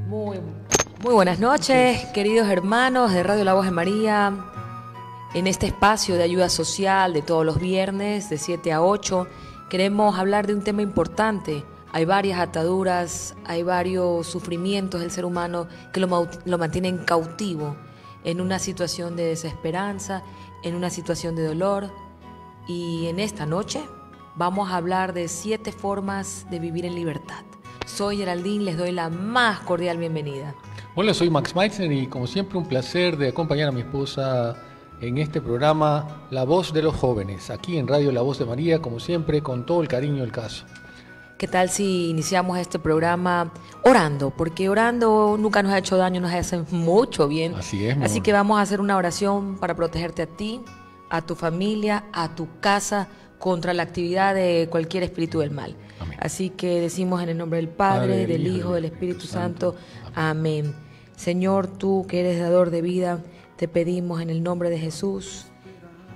Muy, muy buenas noches, queridos hermanos de Radio La Voz de María. En este espacio de ayuda social de todos los viernes de 7 a 8 queremos hablar de un tema importante. Hay varias ataduras, hay varios sufrimientos del ser humano que lo mantienen cautivo en una situación de desesperanza, en una situación de dolor. Y en esta noche vamos a hablar de 7 formas de vivir en libertad. Soy Geraldine, les doy la más cordial bienvenida. Hola, soy Max Meitzner y como siempre un placer de acompañar a mi esposa en este programa La Voz de los Jóvenes, aquí en Radio La Voz de María, como siempre, con todo el cariño del caso. ¿Qué tal si iniciamos este programa orando? Porque orando nunca nos ha hecho daño, nos hace mucho bien. Así es, Así que vamos a hacer una oración para protegerte a ti, a tu familia, a tu casa, contra la actividad de cualquier espíritu del mal. Amén. Así que decimos en el nombre del Padre, del Hijo, del Espíritu Santo. Amén. Señor, tú que eres dador de vida, te pedimos en el nombre de Jesús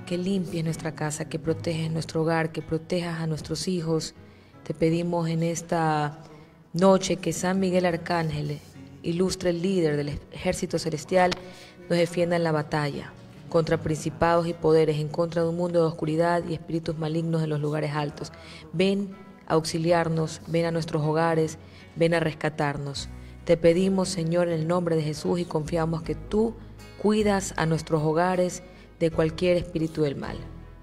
que limpies nuestra casa, que proteges nuestro hogar, que protejas a nuestros hijos. Te pedimos en esta noche que San Miguel Arcángel, ilustre líder del ejército celestial, nos defienda en la batalla contra principados y poderes, en contra de un mundo de oscuridad y espíritus malignos en los lugares altos. Ven a auxiliarnos, ven a nuestros hogares, ven a rescatarnos. Te pedimos, Señor, en el nombre de Jesús, y confiamos que tú cuidas a nuestros hogares de cualquier espíritu del mal.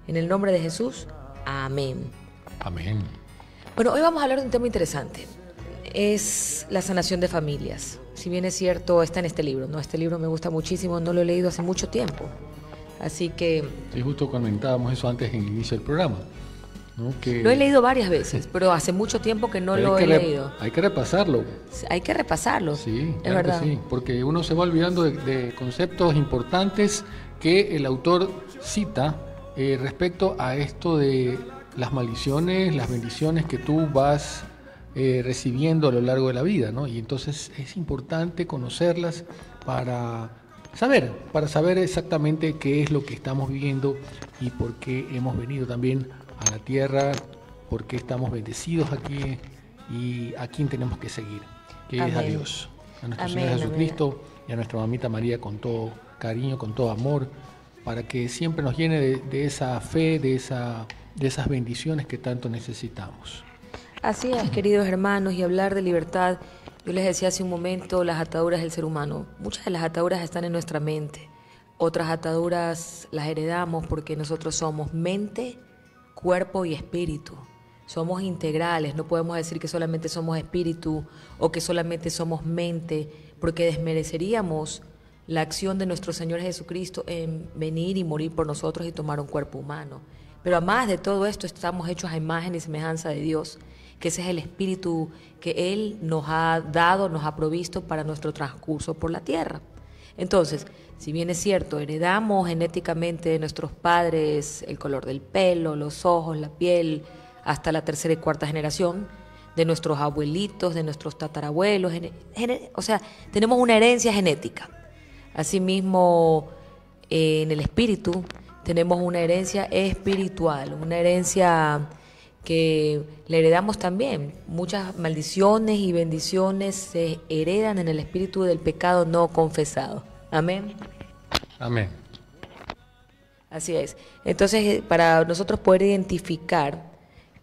En el nombre de Jesús, amén. Amén. Bueno, hoy vamos a hablar de un tema interesante. Es la sanación de familias. Si bien es cierto, está en este libro, ¿no? Este libro me gusta muchísimo, no lo he leído hace mucho tiempo. Así que... Sí, justo comentábamos eso antes en el inicio del programa, ¿no? Que lo he leído varias veces, pero hace mucho tiempo que no lo he leído. Hay que repasarlo. Hay que repasarlo. Sí, es claro verdad. que sí, porque uno se va olvidando de conceptos importantes que el autor cita respecto a esto de las maldiciones, las bendiciones que tú vas recibiendo a lo largo de la vida, ¿no? Y entonces es importante conocerlas para saber exactamente qué es lo que estamos viviendo y por qué hemos venido también a la tierra, por qué estamos bendecidos aquí y a quién tenemos que seguir, que Amén. es a Dios, a nuestro Amén, Señor Jesucristo y a nuestra mamita María con todo cariño, con todo amor, para que siempre nos llene de esa fe, de esas bendiciones que tanto necesitamos. Así es, queridos hermanos, y hablar de libertad, yo les decía hace un momento, las ataduras del ser humano. Muchas de las ataduras están en nuestra mente, otras ataduras las heredamos porque nosotros somos mente, cuerpo y espíritu. Somos integrales, no podemos decir que solamente somos espíritu o que solamente somos mente, porque desmereceríamos la acción de nuestro Señor Jesucristo en venir y morir por nosotros y tomar un cuerpo humano. Pero además de todo esto, estamos hechos a imagen y semejanza de Dios, que ese es el espíritu que Él nos ha dado, nos ha provisto para nuestro transcurso por la tierra. Entonces, si bien es cierto, heredamos genéticamente de nuestros padres el color del pelo, los ojos, la piel, hasta la tercera y cuarta generación, de nuestros abuelitos, de nuestros tatarabuelos, o sea, tenemos una herencia genética. Asimismo, en el espíritu tenemos una herencia espiritual, una herencia que le heredamos también. Muchas maldiciones y bendiciones se heredan en el espíritu del pecado no confesado. Amén. Amén. Así es. Entonces, para nosotros poder identificar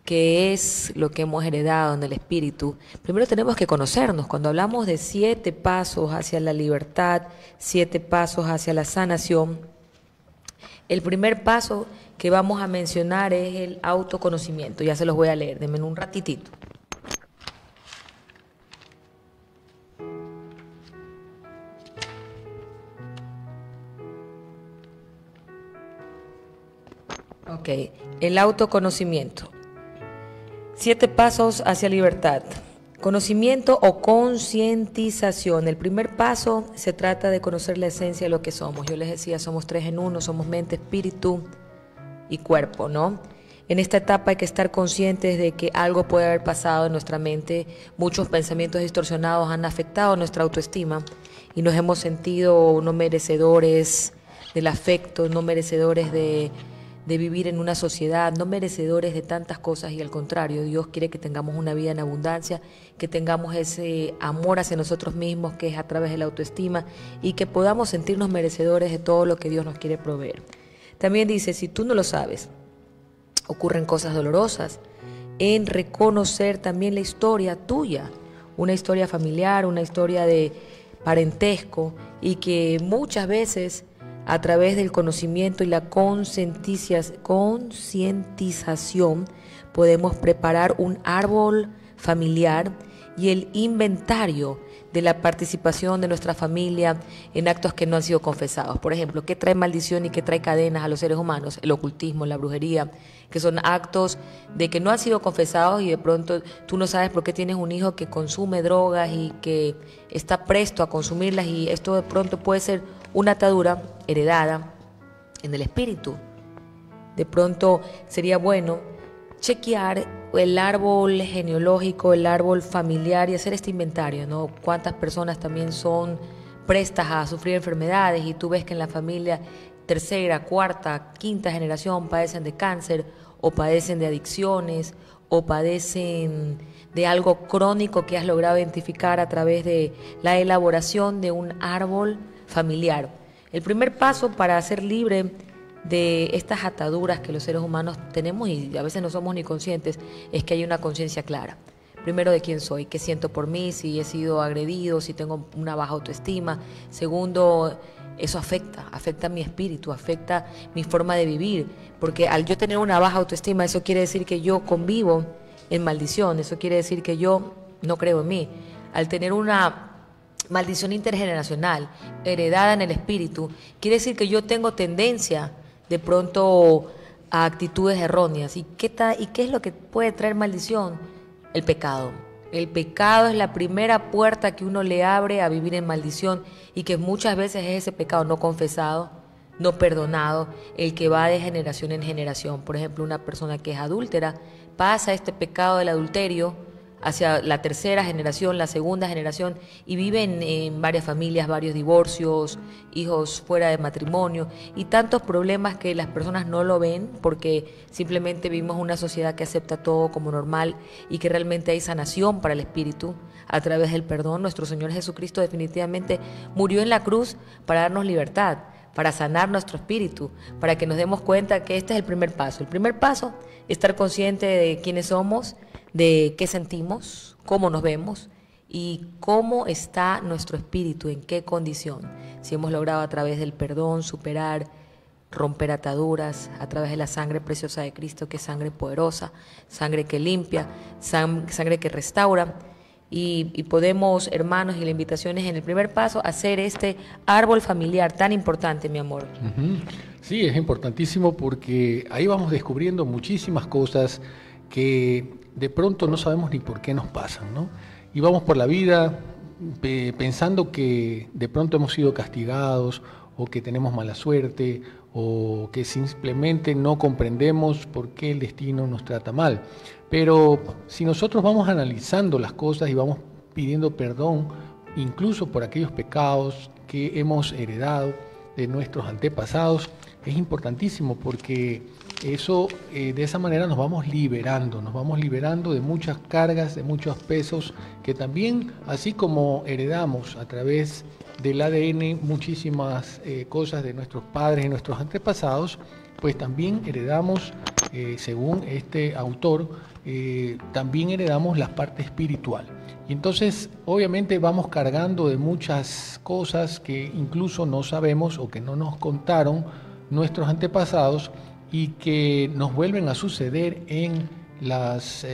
qué es lo que hemos heredado en el espíritu, primero tenemos que conocernos. Cuando hablamos de 7 pasos hacia la libertad, 7 pasos hacia la sanación, el primer paso que vamos a mencionar es el autoconocimiento. Ya se los voy a leer, denme un ratitito. Ok, el autoconocimiento. 7 pasos hacia libertad. Conocimiento o concientización. El primer paso se trata de conocer la esencia de lo que somos. Yo les decía, somos 3 en 1, somos mente, espíritu y cuerpo, ¿no? En esta etapa hay que estar conscientes de que algo puede haber pasado en nuestra mente. Muchos pensamientos distorsionados han afectado nuestra autoestima y nos hemos sentido no merecedores del afecto, no merecedores de de vivir en una sociedad, no merecedores de tantas cosas, y al contrario, Dios quiere que tengamos una vida en abundancia, que tengamos ese amor hacia nosotros mismos, que es a través de la autoestima, y que podamos sentirnos merecedores de todo lo que Dios nos quiere proveer. También dice, si tú no lo sabes, ocurren cosas dolorosas, en reconocer también la historia tuya, una historia familiar, una historia de parentesco, y que muchas veces a través del conocimiento y la concientización podemos preparar un árbol familiar y el inventario de la participación de nuestra familia en actos que no han sido confesados. Por ejemplo, ¿qué trae maldición y qué trae cadenas a los seres humanos? El ocultismo, la brujería, que son actos de que no han sido confesados, y de pronto tú no sabes por qué tienes un hijo que consume drogas y que está presto a consumirlas, y esto de pronto puede ser una atadura heredada en el espíritu. De pronto sería bueno chequear el árbol genealógico, el árbol familiar, y hacer este inventario, ¿no? Cuántas personas también son prestas a sufrir enfermedades, y tú ves que en la familia tercera, cuarta, quinta generación padecen de cáncer, o padecen de adicciones, o padecen de algo crónico que has logrado identificar a través de la elaboración de un árbol familiar. El primer paso para ser libre de estas ataduras que los seres humanos tenemos, y a veces no somos ni conscientes, es que hay una conciencia clara. Primero, de quién soy, qué siento por mí, si he sido agredido, si tengo una baja autoestima. Segundo, eso afecta mi espíritu, afecta mi forma de vivir, porque al yo tener una baja autoestima, eso quiere decir que yo convivo en maldición, eso quiere decir que yo no creo en mí. Al tener una maldición intergeneracional heredada en el espíritu, quiere decir que yo tengo tendencia de pronto a actitudes erróneas. ¿Y qué es lo que puede traer maldición? El pecado. El pecado es la primera puerta que uno le abre a vivir en maldición, y que muchas veces es ese pecado no confesado, no perdonado, el que va de generación en generación. Por ejemplo, una persona que es adúltera pasa este pecado del adulterio hacia la tercera generación, la segunda generación, y viven en varias familias, varios divorcios, hijos fuera de matrimonio, y tantos problemas que las personas no lo ven porque simplemente vivimos una sociedad que acepta todo como normal, y que realmente hay sanación para el espíritu a través del perdón. Nuestro Señor Jesucristo definitivamente murió en la cruz para darnos libertad, para sanar nuestro espíritu, para que nos demos cuenta que este es el primer paso. El primer paso, estar consciente de quiénes somos, de qué sentimos, cómo nos vemos y cómo está nuestro espíritu, en qué condición. Si hemos logrado a través del perdón superar, romper ataduras, a través de la sangre preciosa de Cristo, que es sangre poderosa, sangre que limpia, sangre que restaura. Y podemos, hermanos, y la invitación es en el primer paso, hacer este árbol familiar tan importante, mi amor. Sí, es importantísimo, porque ahí vamos descubriendo muchísimas cosas que de pronto no sabemos ni por qué nos pasan, ¿no? Y vamos por la vida pensando que de pronto hemos sido castigados, o que tenemos mala suerte, o que simplemente no comprendemos por qué el destino nos trata mal. Pero si nosotros vamos analizando las cosas y vamos pidiendo perdón, incluso por aquellos pecados que hemos heredado de nuestros antepasados, es importantísimo, porque eso, de esa manera nos vamos liberando de muchas cargas, de muchos pesos, que también, así como heredamos a través del ADN muchísimas cosas de nuestros padres y nuestros antepasados, pues también heredamos, según este autor, también heredamos la parte espiritual. Y entonces, obviamente, vamos cargando de muchas cosas que incluso no sabemos, o que no nos contaron nuestros antepasados, y que nos vuelven a suceder en las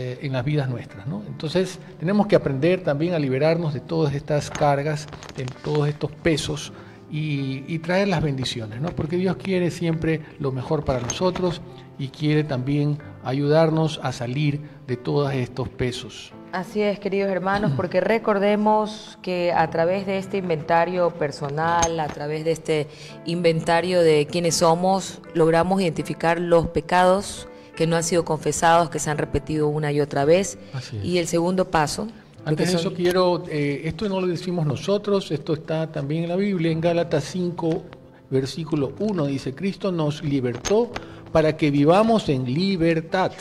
vidas nuestras, ¿no? Entonces tenemos que aprender también a liberarnos de todas estas cargas, de todos estos pesos, y traer las bendiciones, ¿no? Porque Dios quiere siempre lo mejor para nosotros, y quiere también ayudarnos a salir de todos estos pesos. Así es, queridos hermanos, porque recordemos que a través de este inventario personal, a través de este inventario de quiénes somos, logramos identificar los pecados que no han sido confesados, que se han repetido una y otra vez. Y el segundo paso... Antes de eso quiero, esto no lo decimos nosotros, esto está también en la Biblia, en Gálatas 5, versículo 1, dice: Cristo nos libertó para que vivamos en libertad.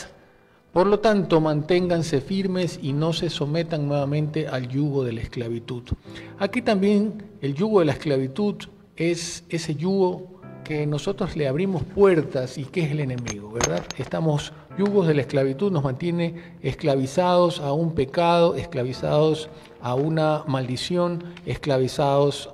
Por lo tanto, manténganse firmes y no se sometan nuevamente al yugo de la esclavitud. Aquí también el yugo de la esclavitud es ese yugo que nosotros le abrimos puertas y que es el enemigo, ¿verdad? Yugos de la esclavitud nos mantiene esclavizados a un pecado, esclavizados a una maldición, esclavizados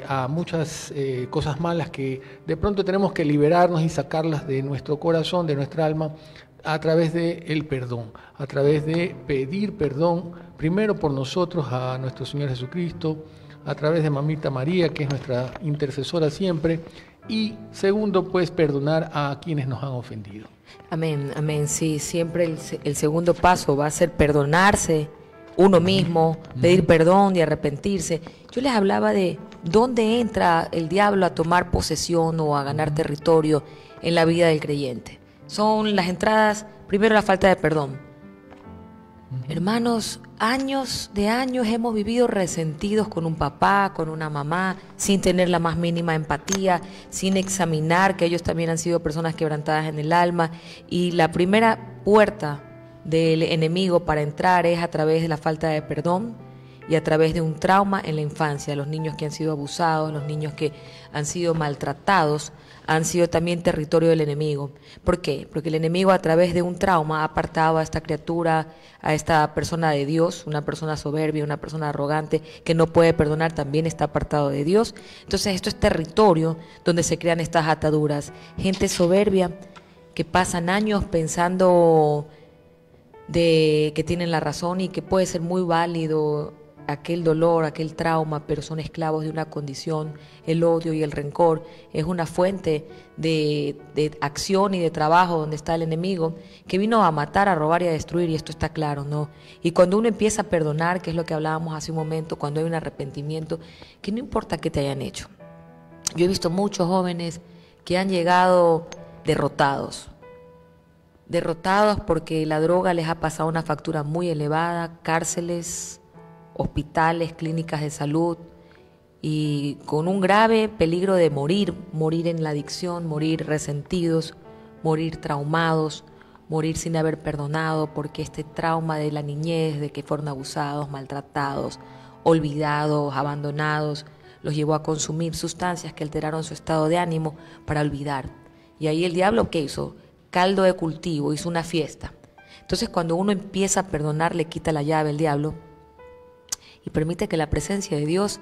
a muchas cosas malas que de pronto tenemos que liberarnos y sacarlas de nuestro corazón, de nuestra alma, a través del perdón, a través de pedir perdón, primero por nosotros a nuestro Señor Jesucristo, a través de Mamita María, que es nuestra intercesora siempre, y segundo, pues perdonar a quienes nos han ofendido. Amén, amén. Sí, siempre el segundo paso va a ser perdonarse uno mismo, pedir perdón y arrepentirse. Yo les hablaba de dónde entra el diablo a tomar posesión o a ganar territorio en la vida del creyente. Son las entradas, primero la falta de perdón. Hermanos, años hemos vivido resentidos con un papá, con una mamá, sin tener la más mínima empatía, sin examinar que ellos también han sido personas quebrantadas en el alma. Y la primera puerta del enemigo para entrar es a través de la falta de perdón y a través de un trauma en la infancia. Los niños que han sido abusados, los niños que han sido maltratados, han sido también territorio del enemigo. ¿Por qué? Porque el enemigo a través de un trauma ha apartado a esta criatura, a esta persona de Dios, una persona soberbia, una persona arrogante que no puede perdonar, también está apartado de Dios. Entonces esto es territorio donde se crean estas ataduras. Gente soberbia que pasan años pensando de que tienen la razón y que puede ser muy válido aquel dolor, aquel trauma, pero son esclavos de una condición. El odio y el rencor es una fuente de acción y de trabajo donde está el enemigo que vino a matar, a robar y a destruir, y esto está claro, ¿no? Y cuando uno empieza a perdonar, que es lo que hablábamos hace un momento, cuando hay un arrepentimiento, que no importa qué te hayan hecho. Yo he visto muchos jóvenes que han llegado derrotados porque la droga les ha pasado una factura muy elevada, cárceles, hospitales, clínicas de salud, y con un grave peligro de morir en la adicción, morir resentidos, morir traumados, morir sin haber perdonado, porque este trauma de la niñez, de que fueron abusados, maltratados, olvidados, abandonados, los llevó a consumir sustancias que alteraron su estado de ánimo para olvidar. Y ahí el diablo, ¿qué hizo? Caldo de cultivo, hizo una fiesta. Entonces cuando uno empieza a perdonar, le quita la llave al diablo y permite que la presencia de Dios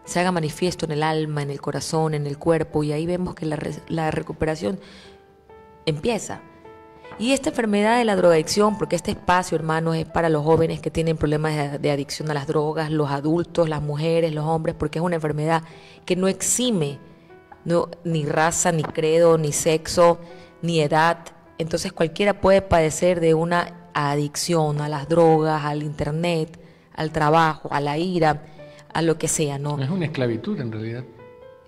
se haga manifiesto en el alma, en el corazón, en el cuerpo, y ahí vemos que la recuperación empieza. Y esta enfermedad de la drogadicción, porque este espacio, hermanos, es para los jóvenes que tienen problemas de adicción a las drogas, los adultos, las mujeres, los hombres, porque es una enfermedad que no exime ni raza, ni credo, ni sexo, ni edad. Entonces cualquiera puede padecer de una adicción a las drogas, al internet, al trabajo, a la ira, a lo que sea, ¿no? Es una esclavitud en realidad.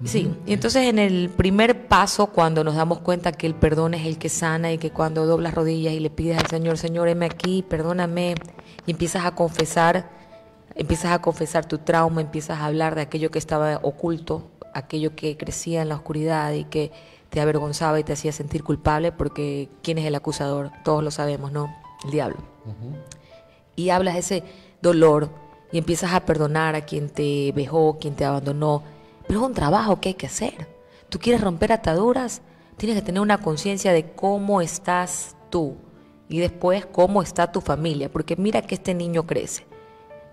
Sí, y entonces en el primer paso, cuando nos damos cuenta que el perdón es el que sana, y que cuando doblas rodillas y le pides al Señor, Señor, heme aquí, perdóname, y empiezas a confesar tu trauma, empiezas a hablar de aquello que estaba oculto, aquello que crecía en la oscuridad y que te avergonzaba y te hacía sentir culpable, porque ¿quién es el acusador? Todos lo sabemos, ¿no? El diablo. Y hablas de ese dolor y empiezas a perdonar a quien te vejó, quien te abandonó, pero es un trabajo que hay que hacer. Tú quieres romper ataduras, tienes que tener una conciencia de cómo estás tú y después cómo está tu familia, porque mira que este niño crece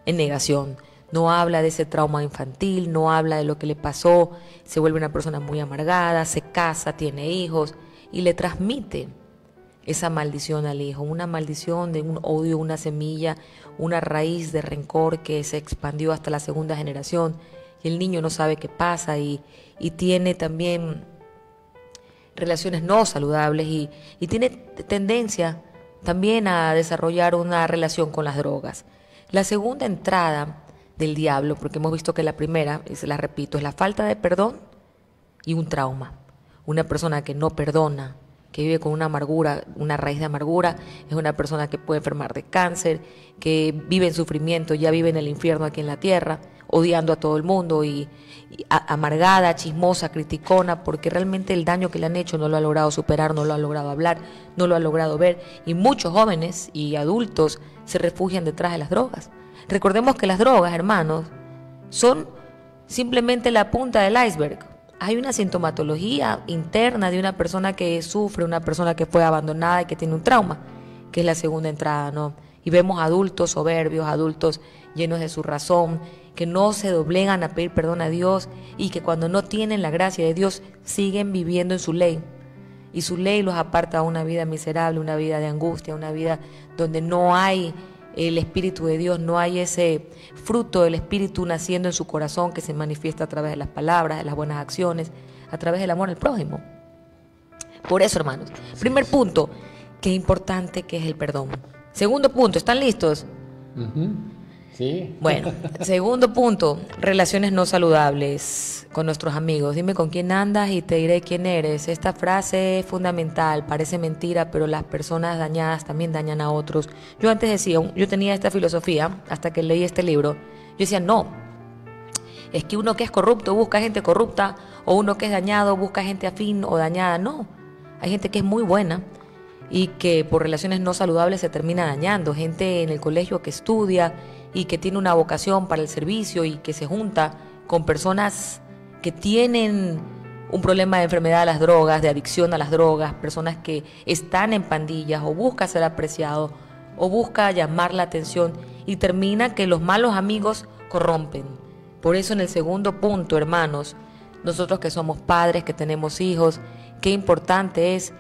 en negación, no habla de ese trauma infantil, no habla de lo que le pasó, se vuelve una persona muy amargada, se casa, tiene hijos y le transmite esa maldición al hijo, una maldición de un odio, una semilla, una raíz de rencor que se expandió hasta la segunda generación, y el niño no sabe qué pasa y tiene también relaciones no saludables y tiene tendencia también a desarrollar una relación con las drogas. La segunda entrada del diablo, porque hemos visto que la primera, y se la repito, es la falta de perdón y un trauma. Una persona que no perdona, que vive con una amargura, una raíz de amargura, es una persona que puede enfermar de cáncer, que vive en sufrimiento, ya vive en el infierno aquí en la tierra, odiando a todo el mundo y amargada, chismosa, criticona, porque realmente el daño que le han hecho no lo ha logrado superar, no lo ha logrado hablar, no lo ha logrado ver. Y muchos jóvenes y adultos se refugian detrás de las drogas. Recordemos que las drogas, hermanos, son simplemente la punta del iceberg. Hay una sintomatología interna de una persona que sufre, una persona que fue abandonada y que tiene un trauma, que es la segunda entrada, ¿no? Y vemos adultos soberbios, adultos llenos de su razón, que no se doblegan a pedir perdón a Dios y que cuando no tienen la gracia de Dios siguen viviendo en su ley. Y su ley los aparta a una vida miserable, una vida de angustia, una vida donde no hay el Espíritu de Dios, no hay ese fruto del Espíritu naciendo en su corazón que se manifiesta a través de las palabras, de las buenas acciones, a través del amor al prójimo. Por eso, hermanos, primer punto, qué importante que es el perdón. Segundo punto, ¿están listos? Sí. Bueno, segundo punto, relaciones no saludables con nuestros amigos. Dime con quién andas y te diré quién eres. Esta frase es fundamental, parece mentira, pero las personas dañadas también dañan a otros. Yo antes decía, yo tenía esta filosofía hasta que leí este libro. Yo decía, no, es que uno que es corrupto busca gente corrupta, o uno que es dañado busca gente afín o dañada. No, hay gente que es muy buena y que por relaciones no saludables se termina dañando. Gente en el colegio que estudia y que tiene una vocación para el servicio y que se junta con personas que tienen un problema de enfermedad a las drogas, de adicción a las drogas, personas que están en pandillas o busca ser apreciado o busca llamar la atención y termina que los malos amigos corrompen. Por eso en el segundo punto, hermanos, nosotros que somos padres, que tenemos hijos, qué importante es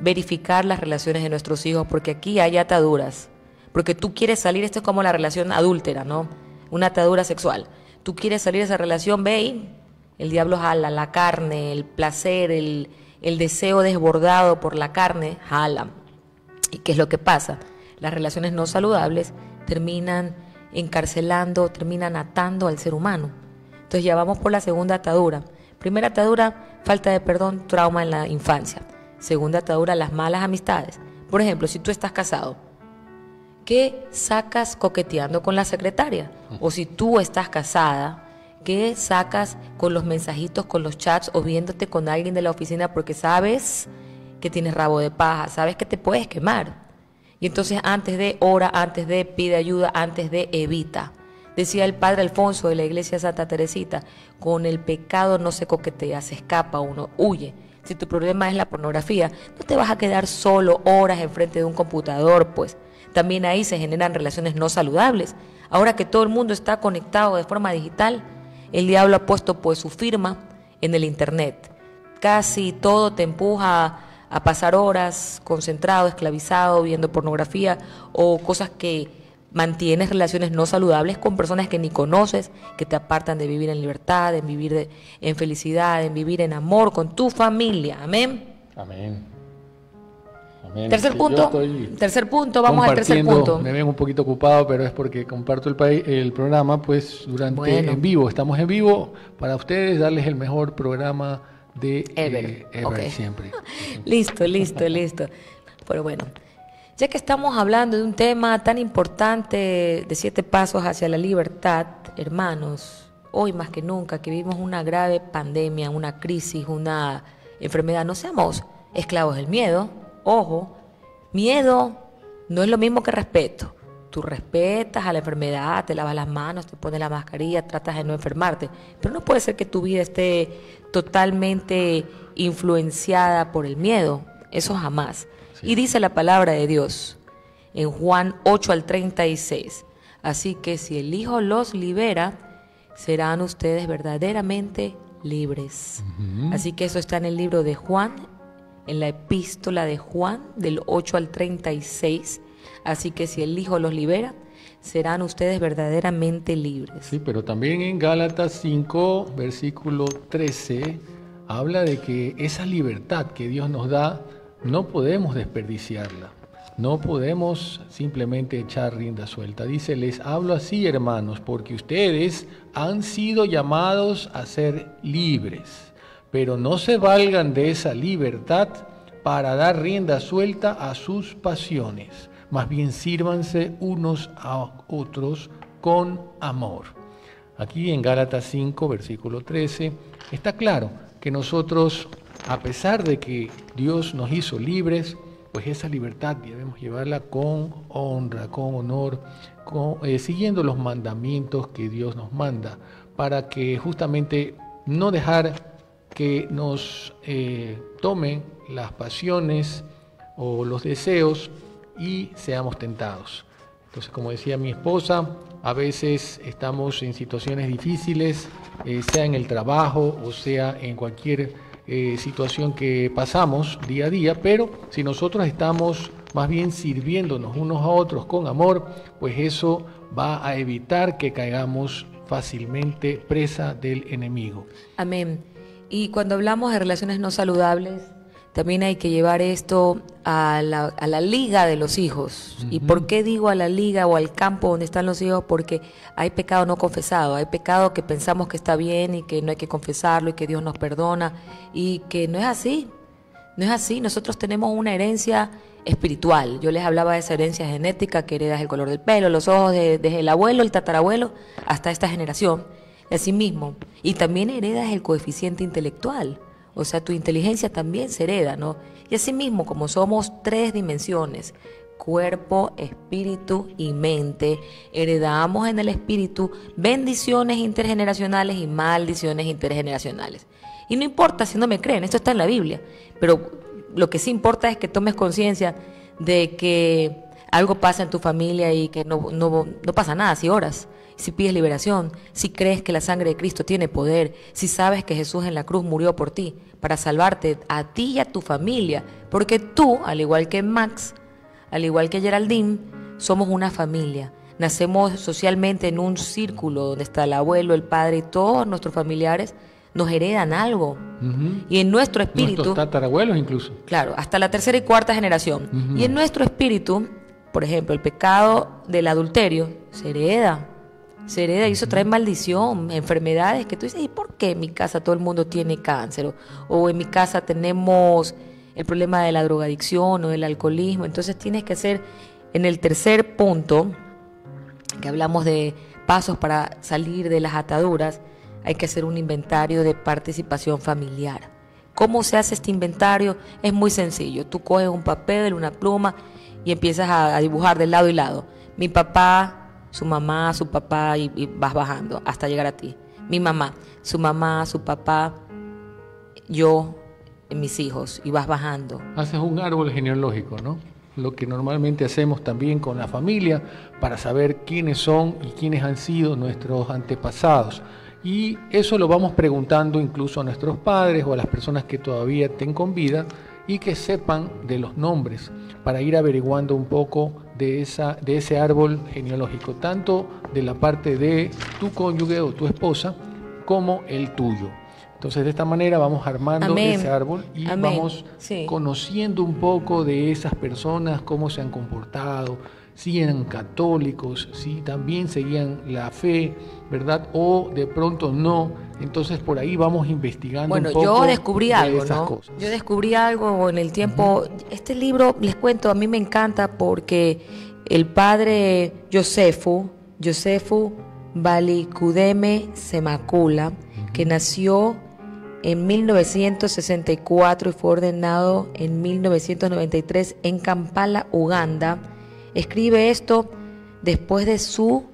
verificar las relaciones de nuestros hijos, porque aquí hay ataduras. Porque tú quieres salir, esto es como la relación adúltera, ¿no? Una atadura sexual. Tú quieres salir de esa relación, ve y el diablo jala, la carne, el placer, el deseo desbordado por la carne, jala. ¿Y qué es lo que pasa? Las relaciones no saludables terminan encarcelando, terminan atando al ser humano. Entonces ya vamos por la segunda atadura. Primera atadura, falta de perdón, trauma en la infancia. Segunda atadura, las malas amistades. Por ejemplo, si tú estás casado, ¿qué sacas coqueteando con la secretaria? O si tú estás casada, ¿qué sacas con los mensajitos, con los chats o viéndote con alguien de la oficina porque sabes que tienes rabo de paja, sabes que te puedes quemar? Y entonces antes de ora, antes de pide ayuda, antes de evita. Decía el padre Alfonso de la iglesia Santa Teresita, con el pecado no se coquetea, se escapa uno, huye. Si tu problema es la pornografía, no te vas a quedar solo horas enfrente de un computador, pues. También ahí se generan relaciones no saludables. Ahora que todo el mundo está conectado de forma digital, el diablo ha puesto pues su firma en el internet. Casi todo te empuja a pasar horas concentrado, esclavizado, viendo pornografía o cosas que mantienes relaciones no saludables con personas que ni conoces, que te apartan de vivir en libertad, en vivir en felicidad, en vivir en amor con tu familia. Amén. Amén. Tercer punto, vamos al tercer punto. Me ven un poquito ocupado, pero es porque comparto el programa, pues en vivo. Estamos en vivo para ustedes, darles el mejor programa de Ever okay. Siempre. Listo. Pero bueno, ya que estamos hablando de un tema tan importante de 7 pasos hacia la libertad, hermanos, hoy más que nunca que vivimos una grave pandemia, una crisis, una enfermedad, no seamos esclavos del miedo. Ojo, miedo no es lo mismo que respeto. Tú respetas a la enfermedad, te lavas las manos, te pones la mascarilla, tratas de no enfermarte. Pero no puede ser que tu vida esté totalmente influenciada por el miedo. Eso jamás. Sí. Y dice la palabra de Dios en Juan 8:36. Así que si el Hijo los libera, serán ustedes verdaderamente libres. Así que eso está en el libro de Juan, en la epístola de Juan, del 8 al 36. Así que si el Hijo los libera, serán ustedes verdaderamente libres. Sí, pero también en Gálatas 5, versículo 13, habla de que esa libertad que Dios nos da, no podemos desperdiciarla. No podemos simplemente echar rienda suelta. Dice, les hablo así, hermanos, porque ustedes han sido llamados a ser libres. Pero no se valgan de esa libertad para dar rienda suelta a sus pasiones. Más bien sírvanse unos a otros con amor. Aquí en Gálatas 5, versículo 13, está claro que nosotros, a pesar de que Dios nos hizo libres, pues esa libertad debemos llevarla con honra, con honor, siguiendo los mandamientos que Dios nos manda, para que justamente no dejar que nos tomen las pasiones o los deseos y seamos tentados. Entonces, como decía mi esposa, a veces estamos en situaciones difíciles, sea en el trabajo o sea en cualquier situación que pasamos día a día, pero si nosotros estamos más bien sirviéndonos unos a otros con amor, pues eso va a evitar que caigamos fácilmente presa del enemigo. Amén. Y cuando hablamos de relaciones no saludables, también hay que llevar esto a la liga de los hijos. ¿Y por qué digo a la liga o al campo donde están los hijos? Porque hay pecado no confesado, hay pecado que pensamos que está bien y que no hay que confesarlo y que Dios nos perdona, y que no es así. No es así. Nosotros tenemos una herencia espiritual. Yo les hablaba de esa herencia genética que heredas el color del pelo, los ojos, desde el abuelo, el tatarabuelo, hasta esta generación. Y así mismo. Y también heredas el coeficiente intelectual. O sea, tu inteligencia también se hereda, ¿no? Y así mismo, como somos 3 dimensiones, cuerpo, espíritu y mente, heredamos en el espíritu bendiciones intergeneracionales y maldiciones intergeneracionales. Y no importa si no me creen, esto está en la Biblia, pero lo que sí importa es que tomes conciencia de que algo pasa en tu familia y que no pasa nada si oras, si pides liberación, si crees que la sangre de Cristo tiene poder, si sabes que Jesús en la cruz murió por ti, para salvarte a ti y a tu familia, porque tú, al igual que Max, al igual que Geraldine, somos una familia. Nacemos socialmente en un círculo donde está el abuelo, el padre y todos nuestros familiares nos heredan algo. Y en nuestro espíritu... Nuestros tatarabuelos incluso. Claro, hasta la 3ª y 4ª generación. Y en nuestro espíritu, por ejemplo, el pecado del adulterio se hereda. Se hereda y eso trae maldición, enfermedades que tú dices, ¿y por qué en mi casa todo el mundo tiene cáncer? O en mi casa tenemos el problema de la drogadicción o del alcoholismo. Entonces tienes que hacer, en el tercer punto, que hablamos de pasos para salir de las ataduras, hay que hacer un inventario de participación familiar. ¿Cómo se hace este inventario? Es muy sencillo. Tú coges un papel, una pluma y empiezas a dibujar de lado y lado. Mi papá, su mamá, su papá, y vas bajando hasta llegar a ti. Mi mamá, su papá, yo, mis hijos, y vas bajando. Haces un árbol genealógico, ¿no? Lo que normalmente hacemos también con la familia para saber quiénes son y quiénes han sido nuestros antepasados. Y eso lo vamos preguntando incluso a nuestros padres o a las personas que todavía estén con vida y que sepan de los nombres para ir averiguando un poco de ese árbol genealógico, tanto de la parte de tu cónyuge o tu esposa como el tuyo. Entonces, de esta manera vamos armando ese árbol y vamos conociendo un poco de esas personas, cómo se han comportado, si eran católicos, si también seguían la fe, ¿verdad? O de pronto no. Entonces, por ahí vamos investigando un poco. Bueno, yo descubrí algo, esas ¿no? cosas. Yo descubrí algo en el tiempo. Este libro, les cuento, a mí me encanta porque el padre Josefu Balikudeme Semakula, que nació en 1964 y fue ordenado en 1993 en Kampala, Uganda, escribe esto después de su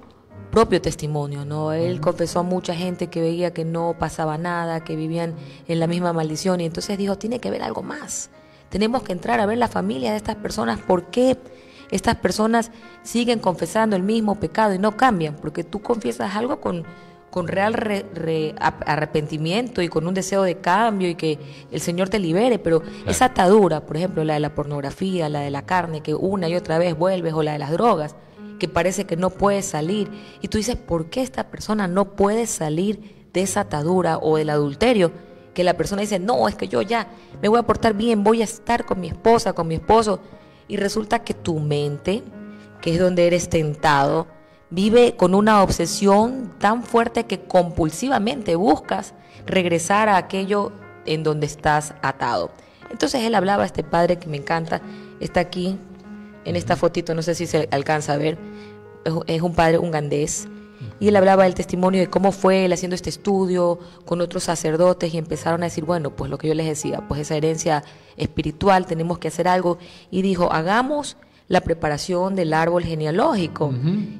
propio testimonio, ¿no? Él confesó a mucha gente que veía que no pasaba nada, que vivían en la misma maldición, y entonces dijo, tiene que haber algo más. Tenemos que entrar a ver la familia de estas personas, por qué estas personas siguen confesando el mismo pecado y no cambian, porque tú confiesas algo con real arrepentimiento y con un deseo de cambio y que el Señor te libere, pero claro, esa atadura, por ejemplo, la de la pornografía, la de la carne, que una y otra vez vuelves, o la de las drogas, que parece que no puedes salir, y tú dices, ¿por qué esta persona no puede salir de esa atadura? O del adulterio, que la persona dice, no, es que yo ya me voy a portar bien, voy a estar con mi esposa, con mi esposo, y resulta que tu mente, que es donde eres tentado, vive con una obsesión tan fuerte que compulsivamente buscas regresar a aquello en donde estás atado. Entonces él hablaba, este padre que me encanta, está aquí en esta fotito, no sé si se alcanza a ver, es un padre ugandés, Y él hablaba del testimonio de cómo fue él haciendo este estudio con otros sacerdotes y empezaron a decir, bueno, pues lo que yo les decía, pues esa herencia espiritual, tenemos que hacer algo. Y dijo, hagamos la preparación del árbol genealógico.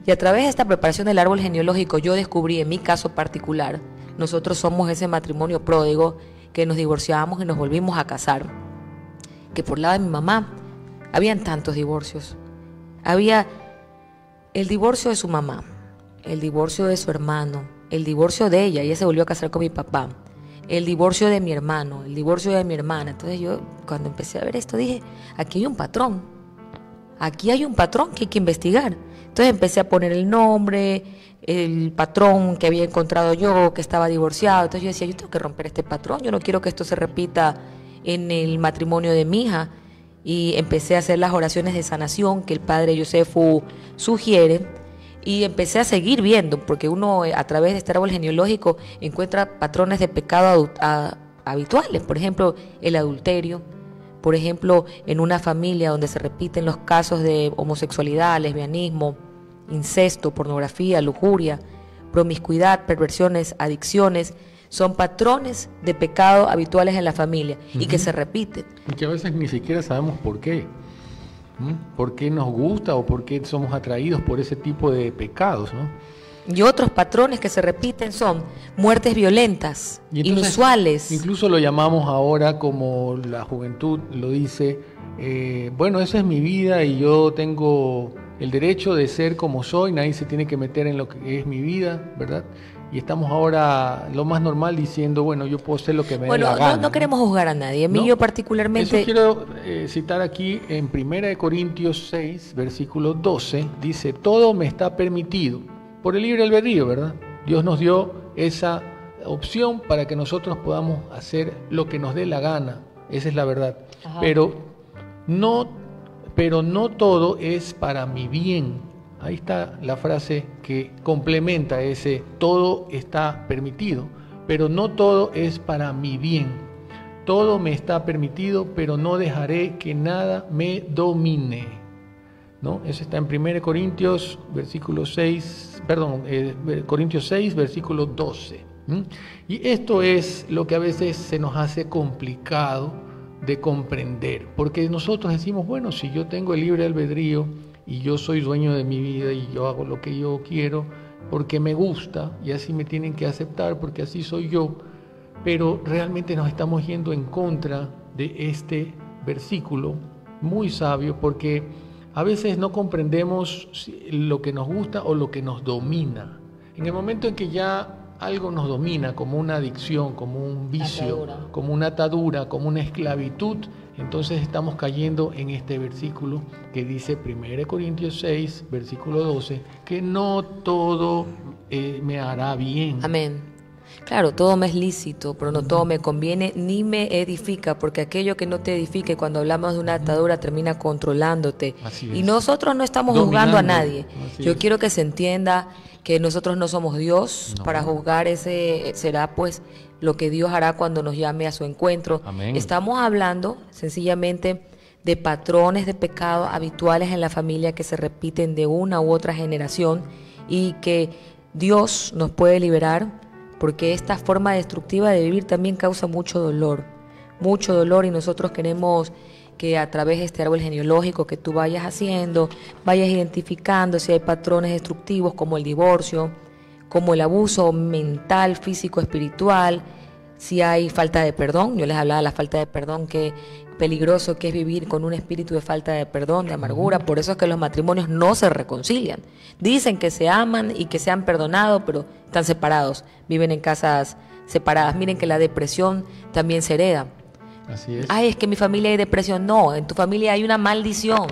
Y a través de esta preparación del árbol genealógico yo descubrí en mi caso particular, nosotros somos ese matrimonio pródigo que nos divorciamos y nos volvimos a casar, que por lado de mi mamá habían tantos divorcios. Había el divorcio de su mamá, el divorcio de su hermano, el divorcio de ella se volvió a casar con mi papá, el divorcio de mi hermano, el divorcio de mi hermana. Entonces yo cuando empecé a ver esto dije, aquí hay un patrón que hay que investigar. Entonces empecé a poner el nombre, el patrón que había encontrado yo, que estaba divorciado. Entonces yo decía, yo tengo que romper este patrón, yo no quiero que esto se repita en el matrimonio de mi hija. Y empecé a hacer las oraciones de sanación que el padre Yosefu sugiere, y empecé a seguir viendo, porque uno a través de este árbol genealógico encuentra patrones de pecado habituales, por ejemplo el adulterio, por ejemplo en una familia donde se repiten los casos de homosexualidad, lesbianismo, incesto, pornografía, lujuria, promiscuidad, perversiones, adicciones. Son patrones de pecado habituales en la familia y que se repiten. Y que a veces ni siquiera sabemos por qué. ¿Por qué nos gusta o por qué somos atraídos por ese tipo de pecados, ¿no? Y otros patrones que se repiten son muertes violentas, inusuales. Incluso lo llamamos ahora, como la juventud lo dice, bueno, esa es mi vida y yo tengo el derecho de ser como soy, nadie se tiene que meter en lo que es mi vida, ¿verdad? Y estamos ahora lo más normal diciendo, bueno, yo puedo hacer lo que me dé la gana. No queremos juzgar a nadie. A mí yo particularmente... Eso quiero citar aquí en 1 Corintios 6, versículo 12. Dice, todo me está permitido. Por el libre albedrío, ¿verdad? Dios nos dio esa opción para que nosotros podamos hacer lo que nos dé la gana. Esa es la verdad. Ajá. Pero no todo es para mi bien. Ahí está la frase que complementa ese, todo está permitido, pero no todo es para mi bien. Todo me está permitido, pero no dejaré que nada me domine. ¿No? Eso está en 1 Corintios, Corintios 6, versículo 12. Y esto es lo que a veces se nos hace complicado de comprender, porque nosotros decimos, bueno, si yo tengo el libre albedrío, y yo soy dueño de mi vida y yo hago lo que yo quiero porque me gusta y así me tienen que aceptar porque así soy yo, pero realmente nos estamos yendo en contra de este versículo muy sabio, porque a veces no comprendemos lo que nos gusta o lo que nos domina. En el momento en que ya algo nos domina, como una adicción, como un vicio, como una atadura, como una esclavitud, entonces estamos cayendo en este versículo que dice 1 Corintios 6, versículo 12, que no todo me hará bien. Amén. Claro, todo me es lícito, pero no todo me conviene ni me edifica, porque aquello que no te edifique, cuando hablamos de una atadura, termina controlándote. Y nosotros no estamos juzgando a nadie. Yo quiero que se entienda que nosotros no somos Dios para juzgar. Ese será pues lo que Dios hará cuando nos llame a su encuentro. Amén. Estamos hablando sencillamente de patrones de pecado habituales en la familia que se repiten de una u otra generación y que Dios nos puede liberar, porque esta forma destructiva de vivir también causa mucho dolor, y nosotros queremos que a través de este árbol genealógico que tú vayas haciendo, vayas identificando si hay patrones destructivos como el divorcio, como el abuso mental, físico, espiritual, si hay falta de perdón. Yo les hablaba de la falta de perdón, que peligroso que es vivir con un espíritu de falta de perdón, de amargura. Por eso es que los matrimonios no se reconcilian. Dicen que se aman y que se han perdonado, pero están separados, viven en casas separadas. Miren que la depresión también se hereda. Así es. Ay, es que en mi familia hay depresión. No, en tu familia hay una maldición.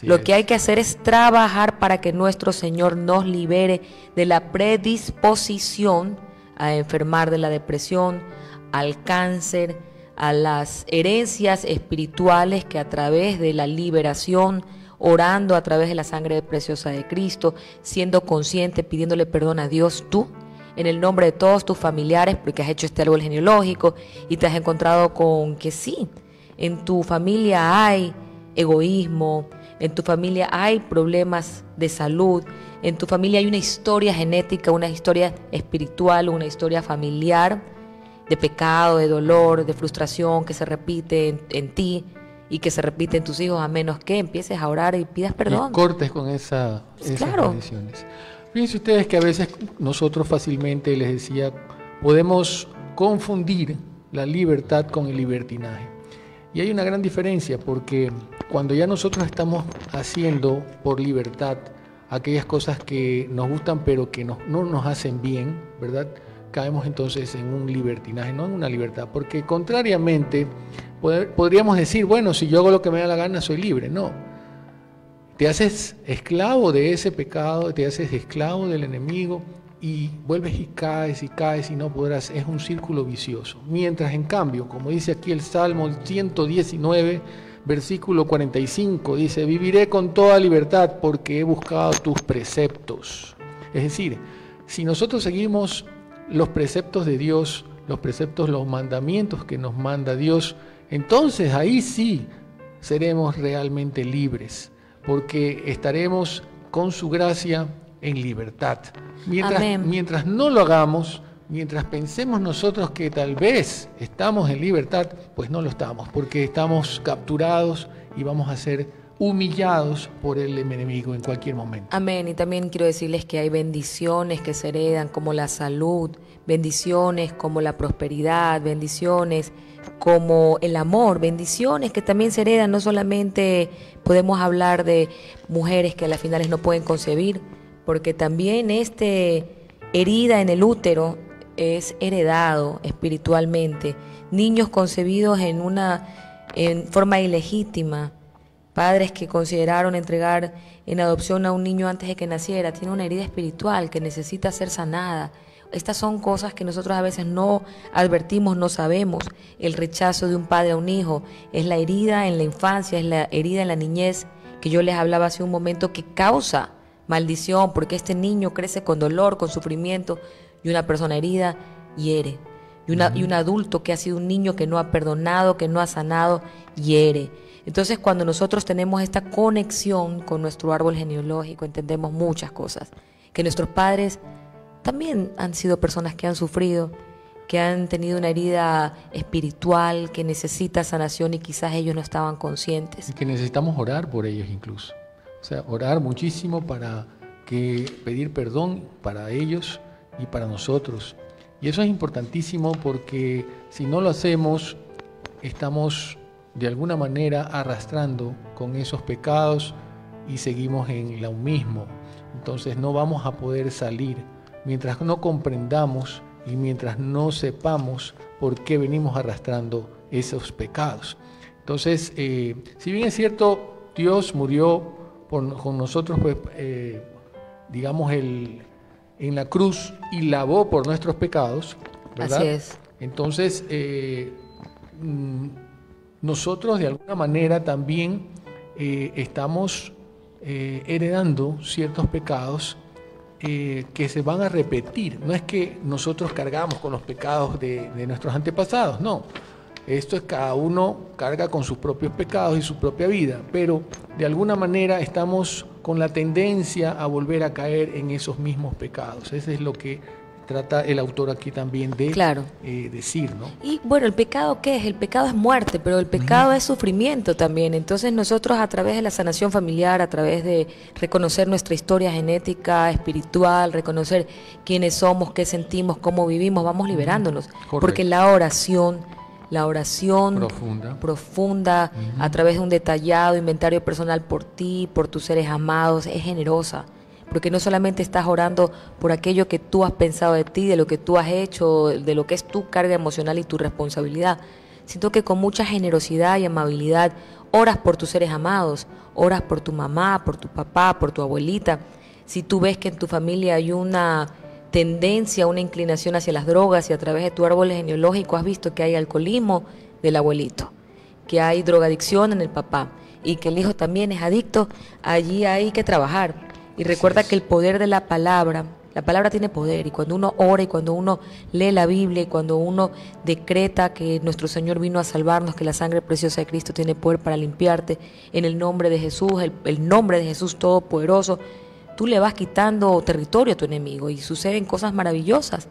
Lo que hay que hacer es trabajar para que nuestro Señor nos libere de la predisposición a enfermar de la depresión, al cáncer, a las herencias espirituales que a través de la liberación, orando a través de la sangre preciosa de Cristo, siendo consciente, pidiéndole perdón a Dios, tú, en el nombre de todos tus familiares, porque has hecho este árbol genealógico y te has encontrado con que sí, en tu familia hay egoísmo, en tu familia hay problemas de salud, en tu familia hay una historia genética, una historia espiritual, una historia familiar de pecado, de dolor, de frustración que se repite en ti y que se repite en tus hijos, a menos que empieces a orar y pidas perdón. Y cortes con esas maldiciones. Fíjense ustedes que a veces nosotros fácilmente, les decía, podemos confundir la libertad con el libertinaje. Y hay una gran diferencia, porque cuando ya nosotros estamos haciendo por libertad aquellas cosas que nos gustan pero que no nos hacen bien, ¿verdad? Caemos entonces en un libertinaje, no en una libertad, porque contrariamente podríamos decir, bueno, si yo hago lo que me da la gana soy libre. No, te haces esclavo de ese pecado, te haces esclavo del enemigo y vuelves y caes y no podrás. Es un círculo vicioso. Mientras en cambio, como dice aquí el Salmo 119, versículo 45, dice: viviré con toda libertad porque he buscado tus preceptos. Es decir, si nosotros seguimos los preceptos de Dios, los preceptos, los mandamientos que nos manda Dios, entonces ahí sí seremos realmente libres, porque estaremos con su gracia en libertad. Mientras no lo hagamos, mientras pensemos nosotros que tal vez estamos en libertad, pues no lo estamos, porque estamos capturados y vamos a ser humillados por el enemigo en cualquier momento. Amén. Y también quiero decirles que hay bendiciones que se heredan, como la salud, bendiciones como la prosperidad, bendiciones como el amor, bendiciones que también se heredan. No solamente podemos hablar de mujeres que a las finales no pueden concebir, porque también herida en el útero es heredado espiritualmente. Niños concebidos en forma ilegítima, padres que consideraron entregar en adopción a un niño antes de que naciera, tiene una herida espiritual que necesita ser sanada. Estas son cosas que nosotros a veces no advertimos, no sabemos. El rechazo de un padre a un hijo es la herida en la infancia, es la herida en la niñez, que yo les hablaba hace un momento, que causa maldición, porque este niño crece con dolor, con sufrimiento, y una persona herida hiere. Y un adulto que ha sido un niño que no ha perdonado, que no ha sanado, hiere. Entonces, cuando nosotros tenemos esta conexión con nuestro árbol genealógico, entendemos muchas cosas. Que nuestros padres también han sido personas que han sufrido, que han tenido una herida espiritual, que necesita sanación y quizás ellos no estaban conscientes. Y que necesitamos orar por ellos incluso. O sea, orar muchísimo pedir perdón para ellos y para nosotros. Y eso es importantísimo, porque si no lo hacemos, estamos de alguna manera arrastrando con esos pecados y seguimos en lo mismo. Entonces no vamos a poder salir mientras no comprendamos y mientras no sepamos por qué venimos arrastrando esos pecados. Entonces, si bien es cierto, Dios murió con nosotros, pues, digamos, en la cruz y lavó por nuestros pecados, ¿verdad? Así es. Entonces, nosotros de alguna manera también estamos heredando ciertos pecados que se van a repetir. No es que nosotros cargamos con los pecados de nuestros antepasados, no. Esto es, cada uno carga con sus propios pecados y su propia vida, pero de alguna manera estamos con la tendencia a volver a caer en esos mismos pecados. Eso es lo que trata el autor aquí también de decir, ¿no? Y bueno, ¿el pecado qué es? El pecado es muerte, pero el pecado es sufrimiento también. Entonces nosotros, a través de la sanación familiar, a través de reconocer nuestra historia genética, espiritual, reconocer quiénes somos, qué sentimos, cómo vivimos, vamos liberándonos. Correcto. Porque la oración profunda, a través de un detallado inventario personal por ti, por tus seres amados, es generosa. Porque no solamente estás orando por aquello que tú has pensado de ti, de lo que tú has hecho, de lo que es tu carga emocional y tu responsabilidad, sino que con mucha generosidad y amabilidad oras por tus seres amados, oras por tu mamá, por tu papá, por tu abuelita. Si tú ves que en tu familia hay una tendencia, una inclinación hacia las drogas, y a través de tu árbol genealógico has visto que hay alcoholismo del abuelito, que hay drogadicción en el papá y que el hijo también es adicto, allí hay que trabajar. Y recuerda que el poder de la palabra La palabra tiene poder y cuando uno ora y cuando uno lee la Biblia y cuando uno decreta que nuestro Señor vino a salvarnos, que la sangre preciosa de Cristo tiene poder para limpiarte, en el nombre de Jesús, el nombre de Jesús Todopoderoso, tú le vas quitando territorio a tu enemigo y suceden cosas maravillosas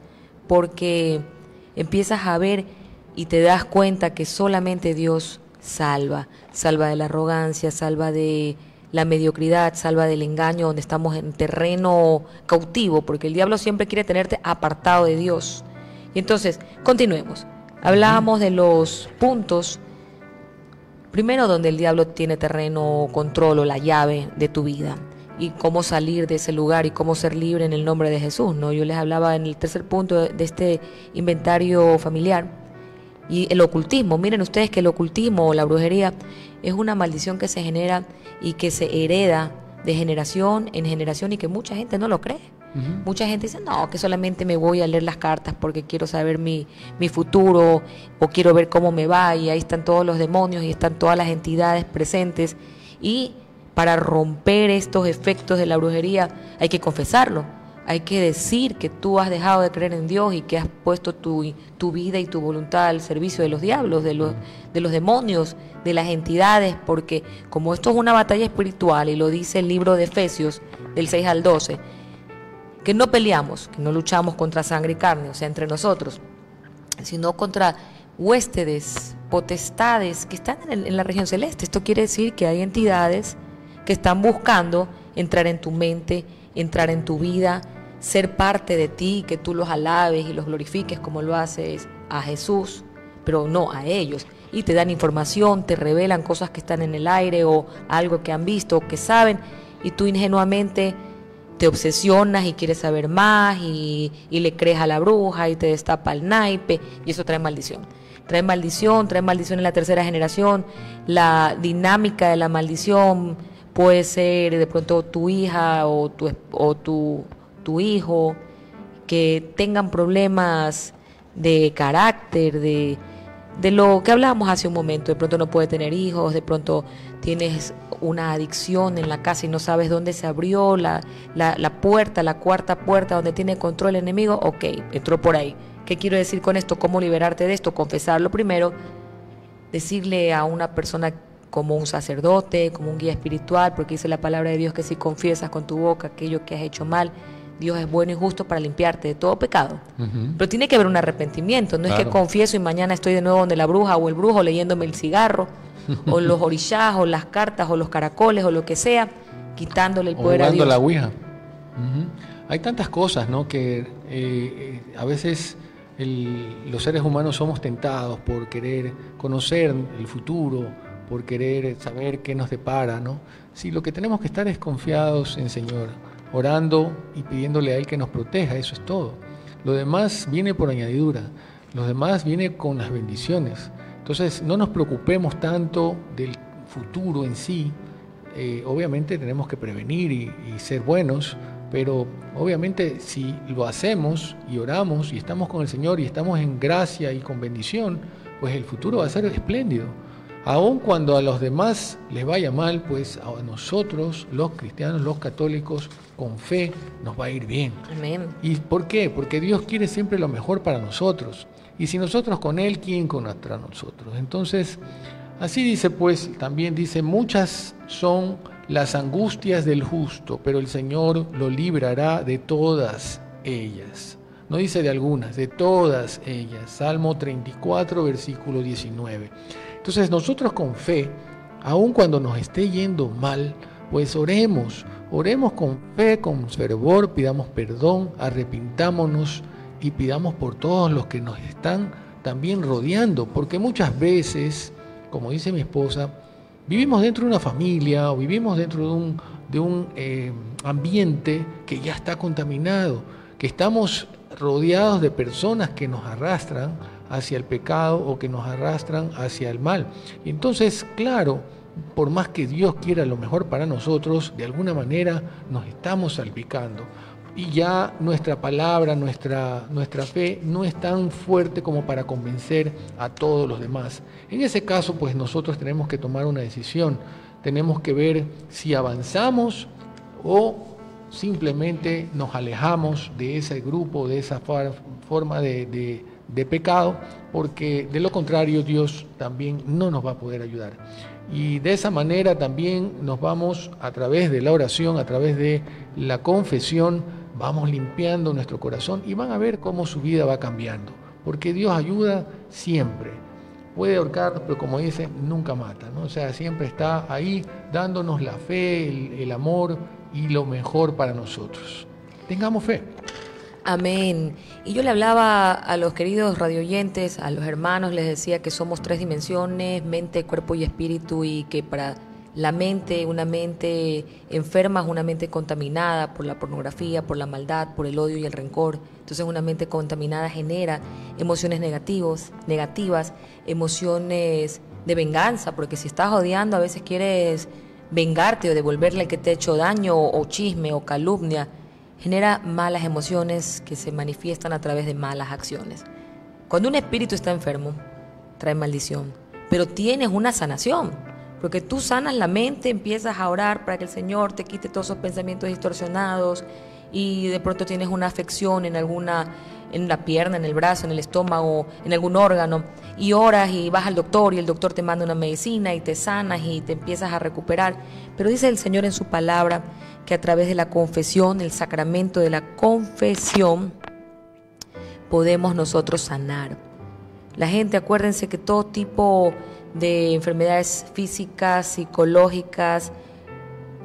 porque empiezas a ver y te das cuenta que solamente Dios salva de la arrogancia, salva de la mediocridad, salva del engaño, donde estamos en terreno cautivo, porque el diablo siempre quiere tenerte apartado de Dios. Y entonces, continuemos. Hablábamos de los puntos, primero donde el diablo tiene terreno, control o la llave de tu vida, y cómo salir de ese lugar y cómo ser libre en el nombre de Jesús, ¿no? Yo les hablaba en el tercer punto de este inventario familiar. Y el ocultismo, miren ustedes que el ocultismo o la brujería es una maldición que se genera y que se hereda de generación en generación y que mucha gente no lo cree. Mucha gente dice, no, que solamente me voy a leer las cartas porque quiero saber mi futuro o quiero ver cómo me va y ahí están todos los demonios y están todas las entidades presentes. Y para romper estos efectos de la brujería hay que confesarlo. Hay que decir que tú has dejado de creer en Dios y que has puesto tu vida y tu voluntad al servicio de los diablos, de los demonios, de las entidades, porque como esto es una batalla espiritual, y lo dice el libro de Efesios, del 6 al 12, que no peleamos, que no luchamos contra sangre y carne, o sea, entre nosotros, sino contra huéspedes, potestades que están en la región celeste. Esto quiere decir que hay entidades que están buscando entrar en tu mente, entrar en tu vida, ser parte de ti, que tú los alabes y los glorifiques como lo haces a Jesús, pero no a ellos. Y te dan información, te revelan cosas que están en el aire o algo que han visto o que saben, y tú ingenuamente te obsesionas y quieres saber más y le crees a la bruja y te destapa el naipe, y eso trae maldición. Trae maldición en la tercera generación. La dinámica de la maldición puede ser de pronto tu hija o tu hijo, que tengan problemas de carácter, de lo que hablábamos hace un momento. De pronto no puede tener hijos, de pronto tienes una adicción en la casa y no sabes dónde se abrió la puerta, la cuarta puerta donde tiene control el enemigo. Ok, entró por ahí. ¿Qué quiero decir con esto? ¿Cómo liberarte de esto? Confesarlo primero, decirle a una persona como un sacerdote, como un guía espiritual, porque dice la palabra de Dios que si confiesas con tu boca aquello que has hecho mal, Dios es bueno y justo para limpiarte de todo pecado. Pero tiene que haber un arrepentimiento, no es que confieso y mañana estoy de nuevo donde la bruja o el brujo leyéndome el cigarro, o los orishás, o las cartas, o los caracoles, o lo que sea, quitándole el poder a Dios. La ouija. Hay tantas cosas, ¿no?, que a veces los seres humanos somos tentados por querer conocer el futuro, por querer saber qué nos depara, ¿no? Sí, lo que tenemos que estar es confiados en el Señor, orando y pidiéndole a Él que nos proteja, eso es todo. Lo demás viene por añadidura, lo demás viene con las bendiciones. Entonces, no nos preocupemos tanto del futuro en sí. Obviamente tenemos que prevenir y ser buenos, pero obviamente si lo hacemos y oramos y estamos con el Señor y estamos en gracia y con bendición, pues el futuro va a ser espléndido. Aun cuando a los demás les vaya mal, pues a nosotros, los cristianos, los católicos, con fe, nos va a ir bien. Amén. ¿Y por qué? Porque Dios quiere siempre lo mejor para nosotros. Y si nosotros con Él, ¿quién contra nosotros? Entonces, así dice, pues, también dice, muchas son las angustias del justo, pero el Señor lo librará de todas ellas. No dice de algunas, de todas ellas. Salmo 34, versículo 19. Entonces nosotros con fe, aun cuando nos esté yendo mal, pues oremos con fe, con fervor, pidamos perdón, arrepintámonos y pidamos por todos los que nos están también rodeando, porque muchas veces, como dice mi esposa, vivimos dentro de una familia o vivimos dentro de un ambiente que ya está contaminado, que estamos rodeados de personas que nos arrastran hacia el pecado o que nos arrastran hacia el mal. Y entonces, claro, por más que Dios quiera lo mejor para nosotros, de alguna manera nos estamos salpicando. Y ya nuestra palabra, nuestra fe no es tan fuerte como para convencer a todos los demás. En ese caso, pues nosotros tenemos que tomar una decisión. Tenemos que ver si avanzamos o simplemente nos alejamos de ese grupo, de esa forma de pecado, porque de lo contrario Dios también no nos va a poder ayudar. Y de esa manera también nos vamos, a través de la oración, a través de la confesión, vamos limpiando nuestro corazón y van a ver cómo su vida va cambiando, porque Dios ayuda siempre. Puede ahorcarnos, pero como dice, nunca mata, ¿no? O sea, siempre está ahí dándonos la fe, el amor y lo mejor para nosotros. Tengamos fe. Amén. Y yo le hablaba a los queridos radioyentes, a los hermanos, les decía que somos 3 dimensiones, mente, cuerpo y espíritu, y que para la mente, una mente enferma es una mente contaminada por la pornografía, por la maldad, por el odio y el rencor. Entonces una mente contaminada genera emociones negativas, emociones de venganza, porque si estás odiando a veces quieres vengarte o devolverle al que te ha hecho daño, o chisme o calumnia. Genera malas emociones que se manifiestan a través de malas acciones. Cuando un espíritu está enfermo, trae maldición, pero tienes una sanación, porque tú sanas la mente, empiezas a orar para que el Señor te quite todos esos pensamientos distorsionados, y de pronto tienes una afección en la pierna, en el brazo, en el estómago, en algún órgano, y oras y vas al doctor y el doctor te manda una medicina y te sanas y te empiezas a recuperar. Pero dice el Señor en su palabra que a través de la confesión, el sacramento de la confesión, podemos nosotros sanar. La gente, acuérdense que todo tipo de enfermedades físicas, psicológicas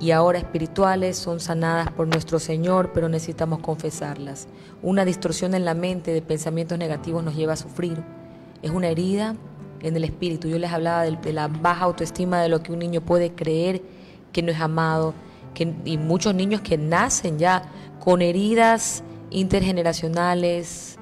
y ahora espirituales son sanadas por nuestro Señor, pero necesitamos confesarlas. Una distorsión en la mente de pensamientos negativos nos lleva a sufrir. Es una herida en el espíritu. Yo les hablaba de la baja autoestima, de lo que un niño puede creer que no es amado, y muchos niños que nacen ya con heridas intergeneracionales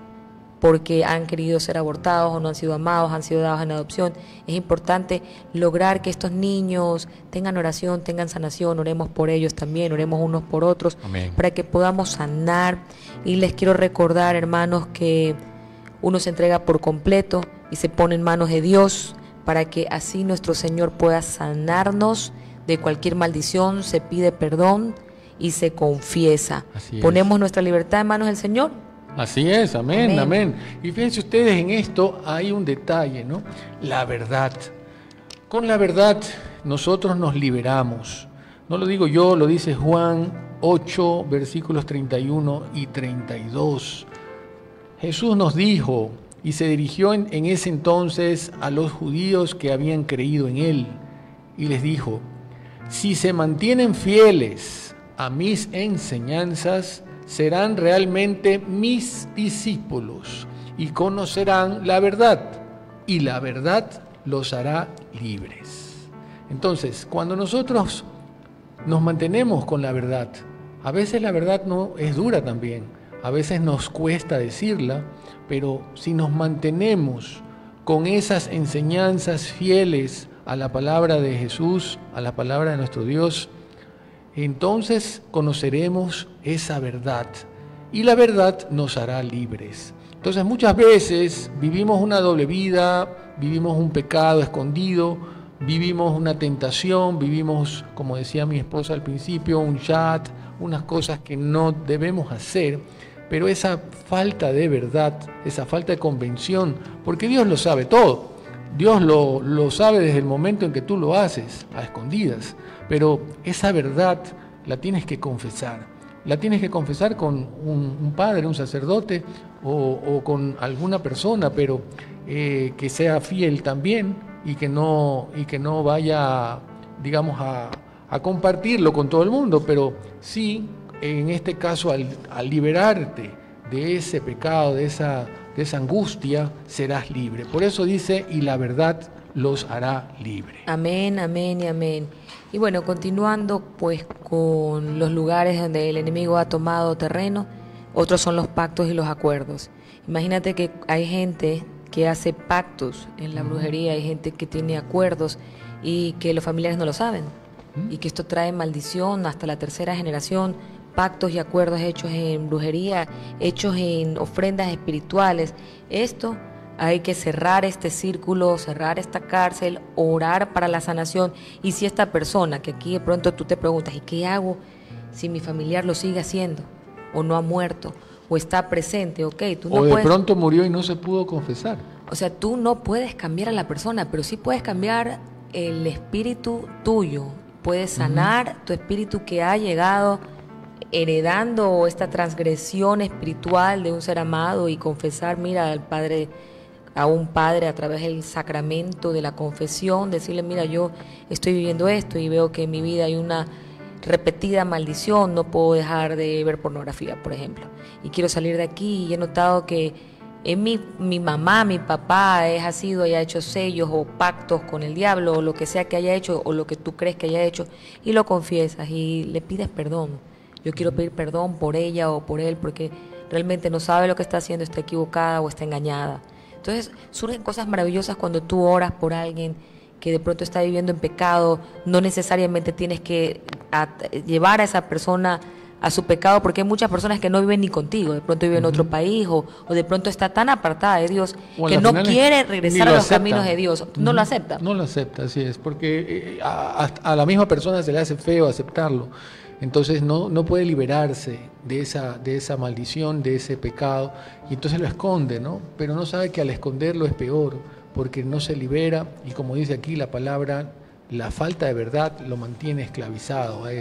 porque han querido ser abortados o no han sido amados, han sido dados en adopción. Es importante lograr que estos niños tengan oración, tengan sanación, oremos por ellos también, oremos unos por otros. Amén. Para que podamos sanar. Y les quiero recordar, hermanos, que uno se entrega por completo y se pone en manos de Dios para que así nuestro Señor pueda sanarnos de cualquier maldición, se pide perdón y se confiesa. Ponemos nuestra libertad en manos del Señor. Así es, amén, amén. Y fíjense ustedes, en esto hay un detalle, ¿no? La verdad. Con la verdad nosotros nos liberamos. No lo digo yo, lo dice Juan 8, versículos 31 y 32. Jesús nos dijo y se dirigió en ese entonces a los judíos que habían creído en Él y les dijo: si se mantienen fieles a mis enseñanzas, serán realmente mis discípulos y conocerán la verdad, y la verdad los hará libres. Entonces, cuando nosotros nos mantenemos con la verdad, a veces la verdad no es dura también, a veces nos cuesta decirla, pero si nos mantenemos con esas enseñanzas fieles a la palabra de Jesús, a la palabra de nuestro Dios, entonces conoceremos esa verdad y la verdad nos hará libres. Entonces muchas veces vivimos una doble vida, vivimos un pecado escondido, vivimos una tentación, vivimos, como decía mi esposa al principio, un chat, unas cosas que no debemos hacer, pero esa falta de verdad, esa falta de convicción, porque Dios lo sabe todo. Dios lo sabe desde el momento en que tú lo haces, a escondidas, pero esa verdad la tienes que confesar. La tienes que confesar con un padre, un sacerdote o con alguna persona, pero que sea fiel también y que no vaya, digamos, a compartirlo con todo el mundo, pero sí, en este caso, al liberarte de ese pecado, de esa angustia, serás libre. Por eso dice, y la verdad los hará libre. Amén, amén y amén. Y bueno, continuando pues con los lugares donde el enemigo ha tomado terreno, otros son los pactos y los acuerdos. Imagínate que hay gente que hace pactos en la brujería, hay gente que tiene acuerdos y que los familiares no lo saben, y que esto trae maldición hasta la tercera generación. Pactos y acuerdos hechos en brujería, hechos en ofrendas espirituales. Esto hay que cerrar este círculo, cerrar esta cárcel, orar para la sanación. Y si esta persona, que aquí de pronto tú te preguntas, ¿y qué hago si mi familiar lo sigue haciendo, o no ha muerto, o está presente, ok, tú no o de puedes, pronto murió y no se pudo confesar. o sea, tú no puedes cambiar a la persona, pero sí puedes cambiar el espíritu tuyo, puedes sanar tu espíritu que ha llegado heredando esta transgresión espiritual de un ser amado y confesar, mira, al Padre, a un padre a través del sacramento de la confesión, decirle, mira, yo estoy viviendo esto y veo que en mi vida hay una repetida maldición, no puedo dejar de ver pornografía, por ejemplo, y quiero salir de aquí y he notado que en mi mamá, mi papá ha sido, haya hecho sellos o pactos con el diablo o lo que sea que haya hecho o lo que tú crees que haya hecho, y lo confiesas y le pides perdón. Yo quiero pedir perdón por ella o por él porque realmente no sabe lo que está haciendo, está equivocada o está engañada. Entonces surgen cosas maravillosas cuando tú oras por alguien que de pronto está viviendo en pecado. No necesariamente tienes que llevar a esa persona a su pecado, porque hay muchas personas que no viven ni contigo, de pronto viven en otro país o de pronto está tan apartada de Dios que no quiere regresar a los caminos de Dios, no lo acepta. No lo acepta, así es, porque a la misma persona se le hace feo aceptarlo. Entonces no puede liberarse de esa maldición, de ese pecado, y entonces lo esconde, ¿no? Pero no sabe que al esconderlo es peor, porque no se libera, y como dice aquí la palabra, la falta de verdad lo mantiene esclavizado a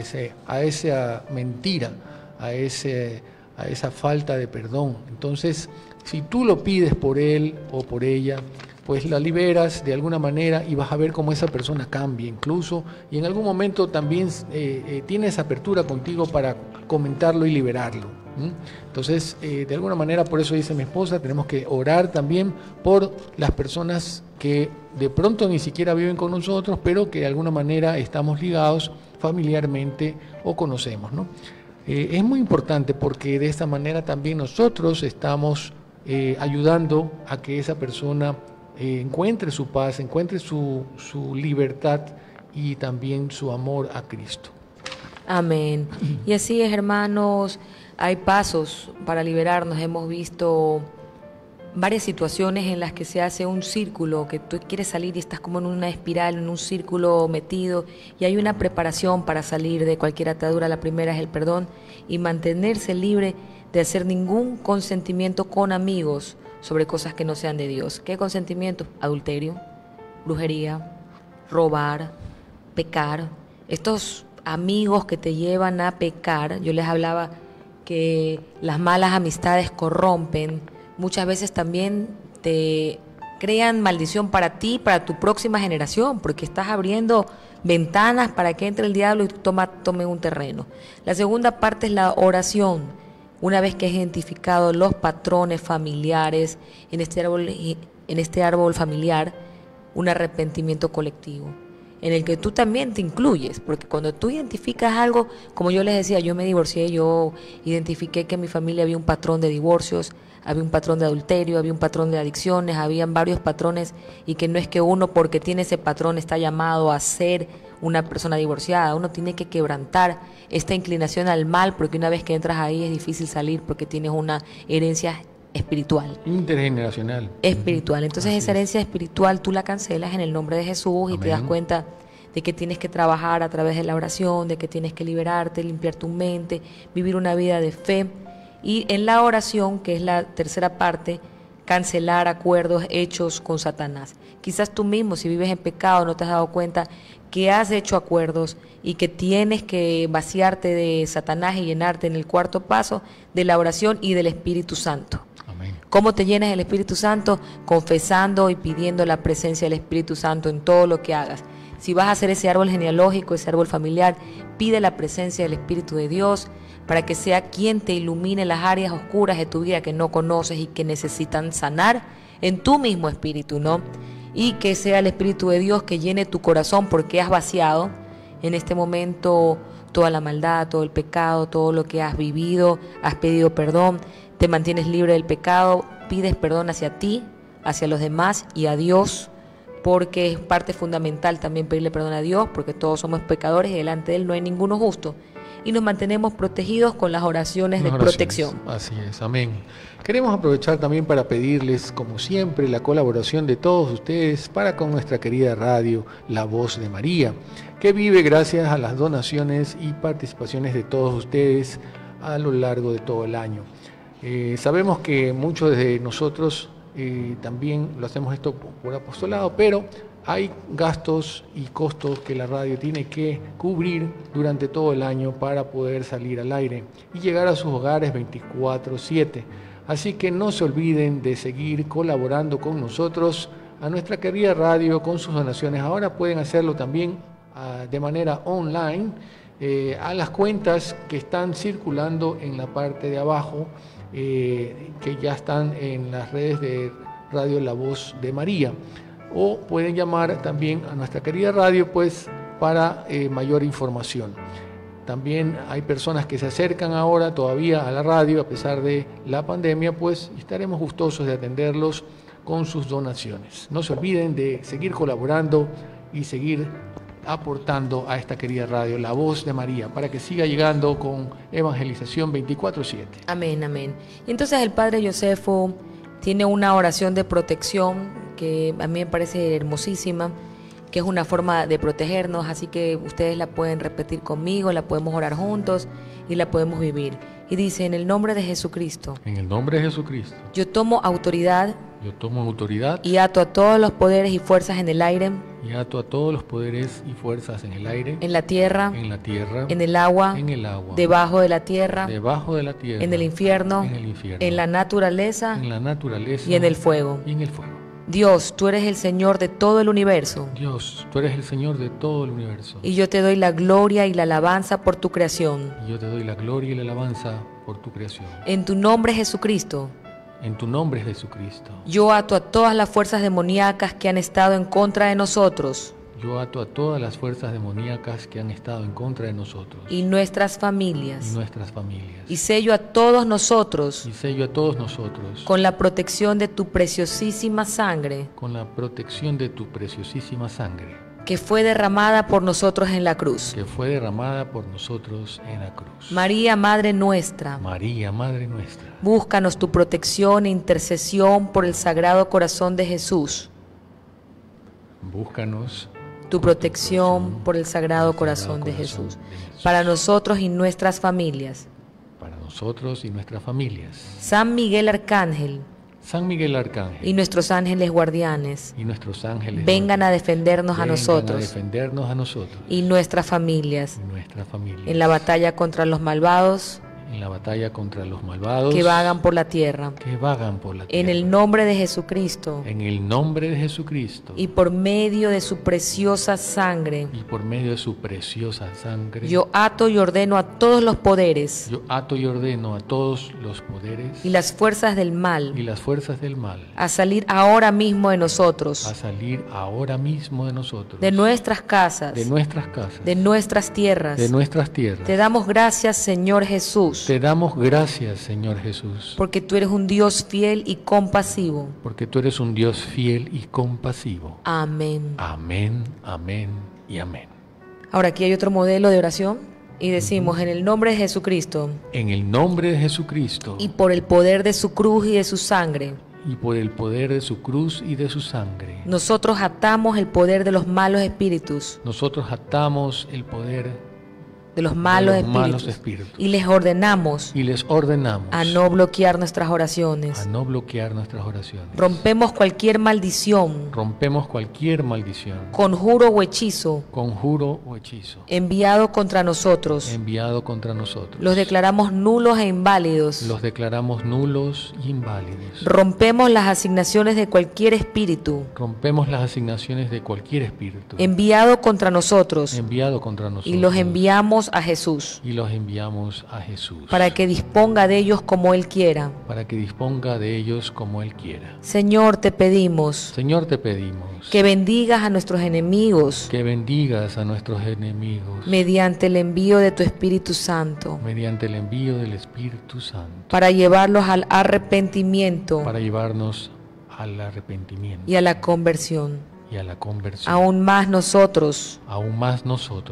esa mentira, a esa falta de perdón. Entonces, si tú lo pides por él o por ella, pues la liberas de alguna manera y vas a ver cómo esa persona cambia incluso, y en algún momento también tienes apertura contigo para comentarlo y liberarlo. Entonces, de alguna manera, por eso dice mi esposa, tenemos que orar también por las personas que de pronto ni siquiera viven con nosotros, pero que de alguna manera estamos ligados familiarmente o conocemos, ¿no? Es muy importante porque de esta manera también nosotros estamos ayudando a que esa persona encuentre su paz, encuentre su libertad y también su amor a Cristo. Amén. Y así es, hermanos, hay pasos para liberarnos. Hemos visto varias situaciones en las que se hace un círculo, que tú quieres salir y estás como en una espiral, en un círculo metido, y hay una preparación para salir de cualquier atadura. La primera es el perdón y mantenerse libre de hacer ningún consentimiento con amigos sobre cosas que no sean de Dios. ¿Qué consentimiento? Adulterio, brujería, robar, pecar. Estos amigos que te llevan a pecar, yo les hablaba que las malas amistades corrompen, muchas veces también te crean maldición para ti, para tu próxima generación, porque estás abriendo ventanas para que entre el diablo y tome un terreno. La segunda parte es la oración. Una vez que has identificado los patrones familiares en este árbol familiar, un arrepentimiento colectivo, en el que tú también te incluyes, porque cuando tú identificas algo, como yo les decía, yo me divorcié, yo identifiqué que en mi familia había un patrón de divorcios, había un patrón de adulterio, había un patrón de adicciones, habían varios patrones, y que no es que uno porque tiene ese patrón está llamado a ser una persona divorciada. Uno tiene que quebrantar esta inclinación al mal, porque una vez que entras ahí es difícil salir, porque tienes una herencia espiritual. Intergeneracional. Espiritual. Entonces esa herencia espiritual tú la cancelas en el nombre de Jesús. Amén. Y te das cuenta de que tienes que trabajar a través de la oración, de que tienes que liberarte, limpiar tu mente, vivir una vida de fe. Y en la oración, que es la tercera parte, cancelar acuerdos hechos con Satanás. Quizás tú mismo, si vives en pecado, no te has dado cuenta que has hecho acuerdos y que tienes que vaciarte de Satanás y llenarte en el cuarto paso de la oración y del Espíritu Santo. Amén. ¿Cómo te llenas del Espíritu Santo? Confesando y pidiendo la presencia del Espíritu Santo en todo lo que hagas. Si vas a hacer ese árbol genealógico, ese árbol familiar, pide la presencia del Espíritu de Dios para que sea quien te ilumine las áreas oscuras de tu vida que no conoces y que necesitan sanar en tu mismo espíritu, ¿no? Y que sea el Espíritu de Dios que llene tu corazón, porque has vaciado en este momento toda la maldad, todo el pecado, todo lo que has vivido, has pedido perdón, te mantienes libre del pecado, pides perdón hacia ti, hacia los demás y a Dios, porque es parte fundamental también pedirle perdón a Dios, porque todos somos pecadores y delante de Él no hay ninguno justo. y nos mantenemos protegidos con las oraciones de protección. Así es, amén. Queremos aprovechar también para pedirles, como siempre, la colaboración de todos ustedes para con nuestra querida radio La Voz de María, que vive gracias a las donaciones y participaciones de todos ustedes a lo largo de todo el año. Sabemos que muchos de nosotros también lo hacemos esto por apostolado, pero hay gastos y costos que la radio tiene que cubrir durante todo el año para poder salir al aire y llegar a sus hogares 24/7. Así que no se olviden de seguir colaborando con nosotros, a nuestra querida radio, con sus donaciones. Ahora pueden hacerlo también de manera online a las cuentas que están circulando en la parte de abajo, que ya están en las redes de Radio La Voz de María. O pueden llamar también a nuestra querida radio pues para mayor información. También hay personas que se acercan ahora todavía a la radio a pesar de la pandemia, pues estaremos gustosos de atenderlos con sus donaciones. No se olviden de seguir colaborando y seguir aportando a esta querida radio, La Voz de María, para que siga llegando con evangelización 24/7. Amén, amén. Y entonces el Padre Josefo tiene una oración de protección que a mí me parece hermosísima, que es una forma de protegernos, así que ustedes la pueden repetir conmigo, la podemos orar juntos y la podemos vivir. Y dice, en el nombre de Jesucristo. En el nombre de Jesucristo. Yo tomo autoridad. Yo tomo autoridad. Y ato a todos los poderes y fuerzas en el aire. Y ato a todos los poderes y fuerzas en el aire. En la tierra. En la tierra. En el agua. En el agua. Debajo de la tierra. Debajo de la tierra. En el infierno. En el infierno. En la naturaleza. En la naturaleza. Y en el fuego. Y en el fuego. Dios, tú eres el Señor de todo el universo. Dios, tú eres el Señor de todo el universo. Y yo te doy la gloria y la alabanza por tu creación. Y yo te doy la gloria y la alabanza por tu creación. En tu nombre, Jesucristo. En tu nombre, Jesucristo. Yo ato a todas las fuerzas demoníacas que han estado en contra de nosotros. Yo ato a todas las fuerzas demoníacas que han estado en contra de nosotros. Y nuestras familias. Y nuestras familias. Y sello a todos nosotros. Y sello a todos nosotros. Con la protección de tu preciosísima sangre. Con la protección de tu preciosísima sangre. Que fue derramada por nosotros en la cruz. Que fue derramada por nosotros en la cruz. María, Madre nuestra. María, Madre nuestra. Búscanos tu protección e intercesión por el Sagrado Corazón de Jesús. Búscanos tu protección por el Sagrado Corazón de Jesús, para nosotros y nuestras familias. Para nosotros y nuestras familias. San Miguel Arcángel. San Miguel Arcángel. Y nuestros ángeles guardianes. Y nuestros ángeles vengan a defendernos a nosotros. A defendernos a nosotros. Y nuestras familias. Y nuestras familias. En la batalla contra los malvados. En la batalla contra los malvados que vagan por la tierra. Que vagan por la tierra. En el nombre de Jesucristo. En el nombre de Jesucristo. Y por medio de su preciosa sangre. Y por medio de su preciosa sangre. Yo ato y ordeno a todos los poderes. Yo ato y ordeno a todos los poderes. Y las fuerzas del mal. Y las fuerzas del mal. A salir ahora mismo de nosotros. A salir ahora mismo de nosotros. De nuestras casas. De nuestras casas. De nuestras tierras. De nuestras tierras. Te damos gracias, Señor Jesús. Te damos gracias, Señor Jesús. Porque tú eres un Dios fiel y compasivo. Porque tú eres un Dios fiel y compasivo. Amén. Amén, amén y amén. Ahora aquí hay otro modelo de oración y decimos en el nombre de Jesucristo. En el nombre de Jesucristo. Y por el poder de su cruz y de su sangre. Y por el poder de su cruz y de su sangre. Nosotros atamos el poder de los malos espíritus. Nosotros atamos el poder de los malos espíritus. Y les ordenamos. A no bloquear nuestras oraciones. A no bloquear nuestras oraciones. Rompemos cualquier maldición. Rompemos cualquier maldición. Conjuro o hechizo. Conjuro o hechizo. Enviado contra nosotros. Enviado contra nosotros. Los declaramos nulos e inválidos. Los declaramos nulos e inválidos. Rompemos las asignaciones de cualquier espíritu. Rompemos las asignaciones de cualquier espíritu. Enviado contra nosotros. Enviado contra nosotros. Y los enviamos a Jesús. Y los enviamos a Jesús. Para que disponga de ellos como Él quiera. Para que disponga de ellos como Él quiera. Señor, te pedimos. Señor, te pedimos. Que bendigas a nuestros enemigos. Que bendigas a nuestros enemigos. Mediante el envío de tu Espíritu Santo. Mediante el envío del Espíritu Santo. Para llevarlos al arrepentimiento. Para llevarnos al arrepentimiento. Y a la conversión. Y a la conversión. Aún más nosotros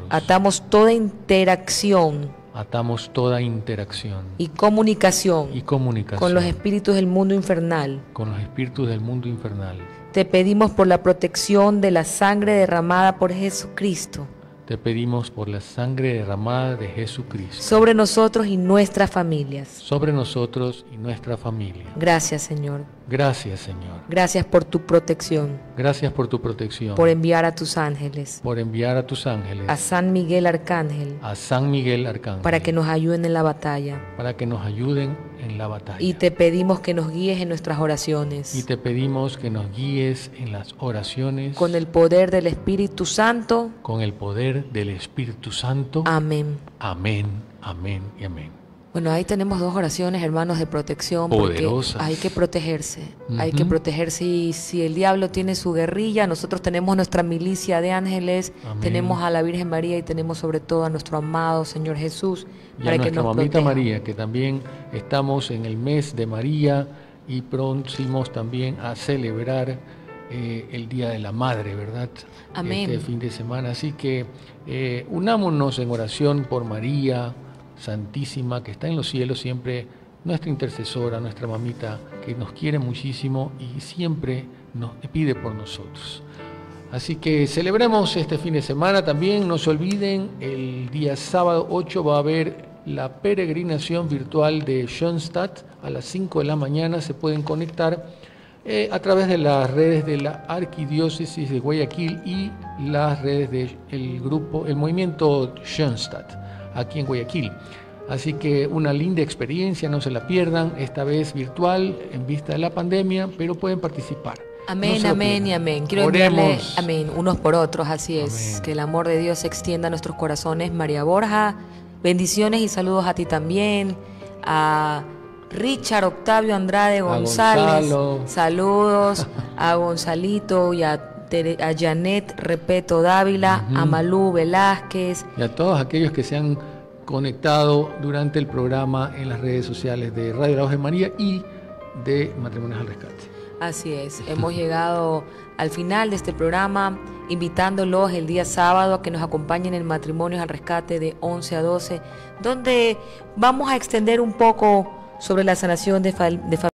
atamos toda interacción atamos toda interacción y comunicación y comunicación con los espíritus del mundo infernal. con los espíritus del mundo infernal. Te pedimos por la protección de la sangre derramada por Jesucristo Te pedimos por la sangre derramada de Jesucristo sobre nosotros y nuestras familias. sobre nosotros y nuestra familia. Gracias, Señor. Gracias, Señor. Gracias por tu protección, Gracias por tu protección, por enviar a tus ángeles, por enviar a tus ángeles, a San Miguel Arcángel, a San Miguel Arcángel, para que nos ayuden en la batalla. para que nos ayuden en la batalla. Y te pedimos que nos guíes en nuestras oraciones. Y te pedimos que nos guíes en las oraciones Con el poder del Espíritu Santo. con el poder del Espíritu Santo. Amén. Amén, amén y amén. Bueno, ahí tenemos dos oraciones, hermanos, de protección. Poderosas. Porque hay que protegerse. Hay Ujú. que protegerse. Y si el diablo tiene su guerrilla, nosotros tenemos nuestra milicia de ángeles. Amén. Tenemos a la Virgen María y tenemos sobre todo a nuestro amado Señor Jesús. Y Para a que nuestra nos mamita proteja. María, que también estamos en el mes de María y próximos también a celebrar el Día de la Madre, ¿verdad? Amén. Este fin de semana. Así que unámonos en oración por María Santísima, que está en los cielos, siempre nuestra intercesora, nuestra mamita, que nos quiere muchísimo y siempre nos pide por nosotros. Así que celebremos este fin de semana también. No se olviden, el día sábado 8 va a haber la peregrinación virtual de Schoenstatt a las 5 de la mañana. Se pueden conectar a través de las redes de la Arquidiócesis de Guayaquil y las redes del grupo, el movimiento Schoenstatt, aquí en Guayaquil. Así que una linda experiencia, no se la pierdan, esta vez virtual en vista de la pandemia, pero pueden participar. Amén, No se lo amén y pierdan. amén. Quiero enviarle, Oremos. amén, unos por otros, así es. Amén. Que el amor de Dios se extienda a nuestros corazones. María Borja, bendiciones y saludos a ti también. A Richard Octavio Andrade González, Gonzalo. saludos. A Gonzalito y a Janet Repeto Dávila, a Malú Velázquez. Y a todos aquellos que se han conectado durante el programa en las redes sociales de Radio La Voz de María y de Matrimonios al Rescate. Así es, hemos llegado al final de este programa, invitándolos el día sábado a que nos acompañen en Matrimonios al Rescate de 11 a 12, donde vamos a extender un poco sobre la sanación de familias.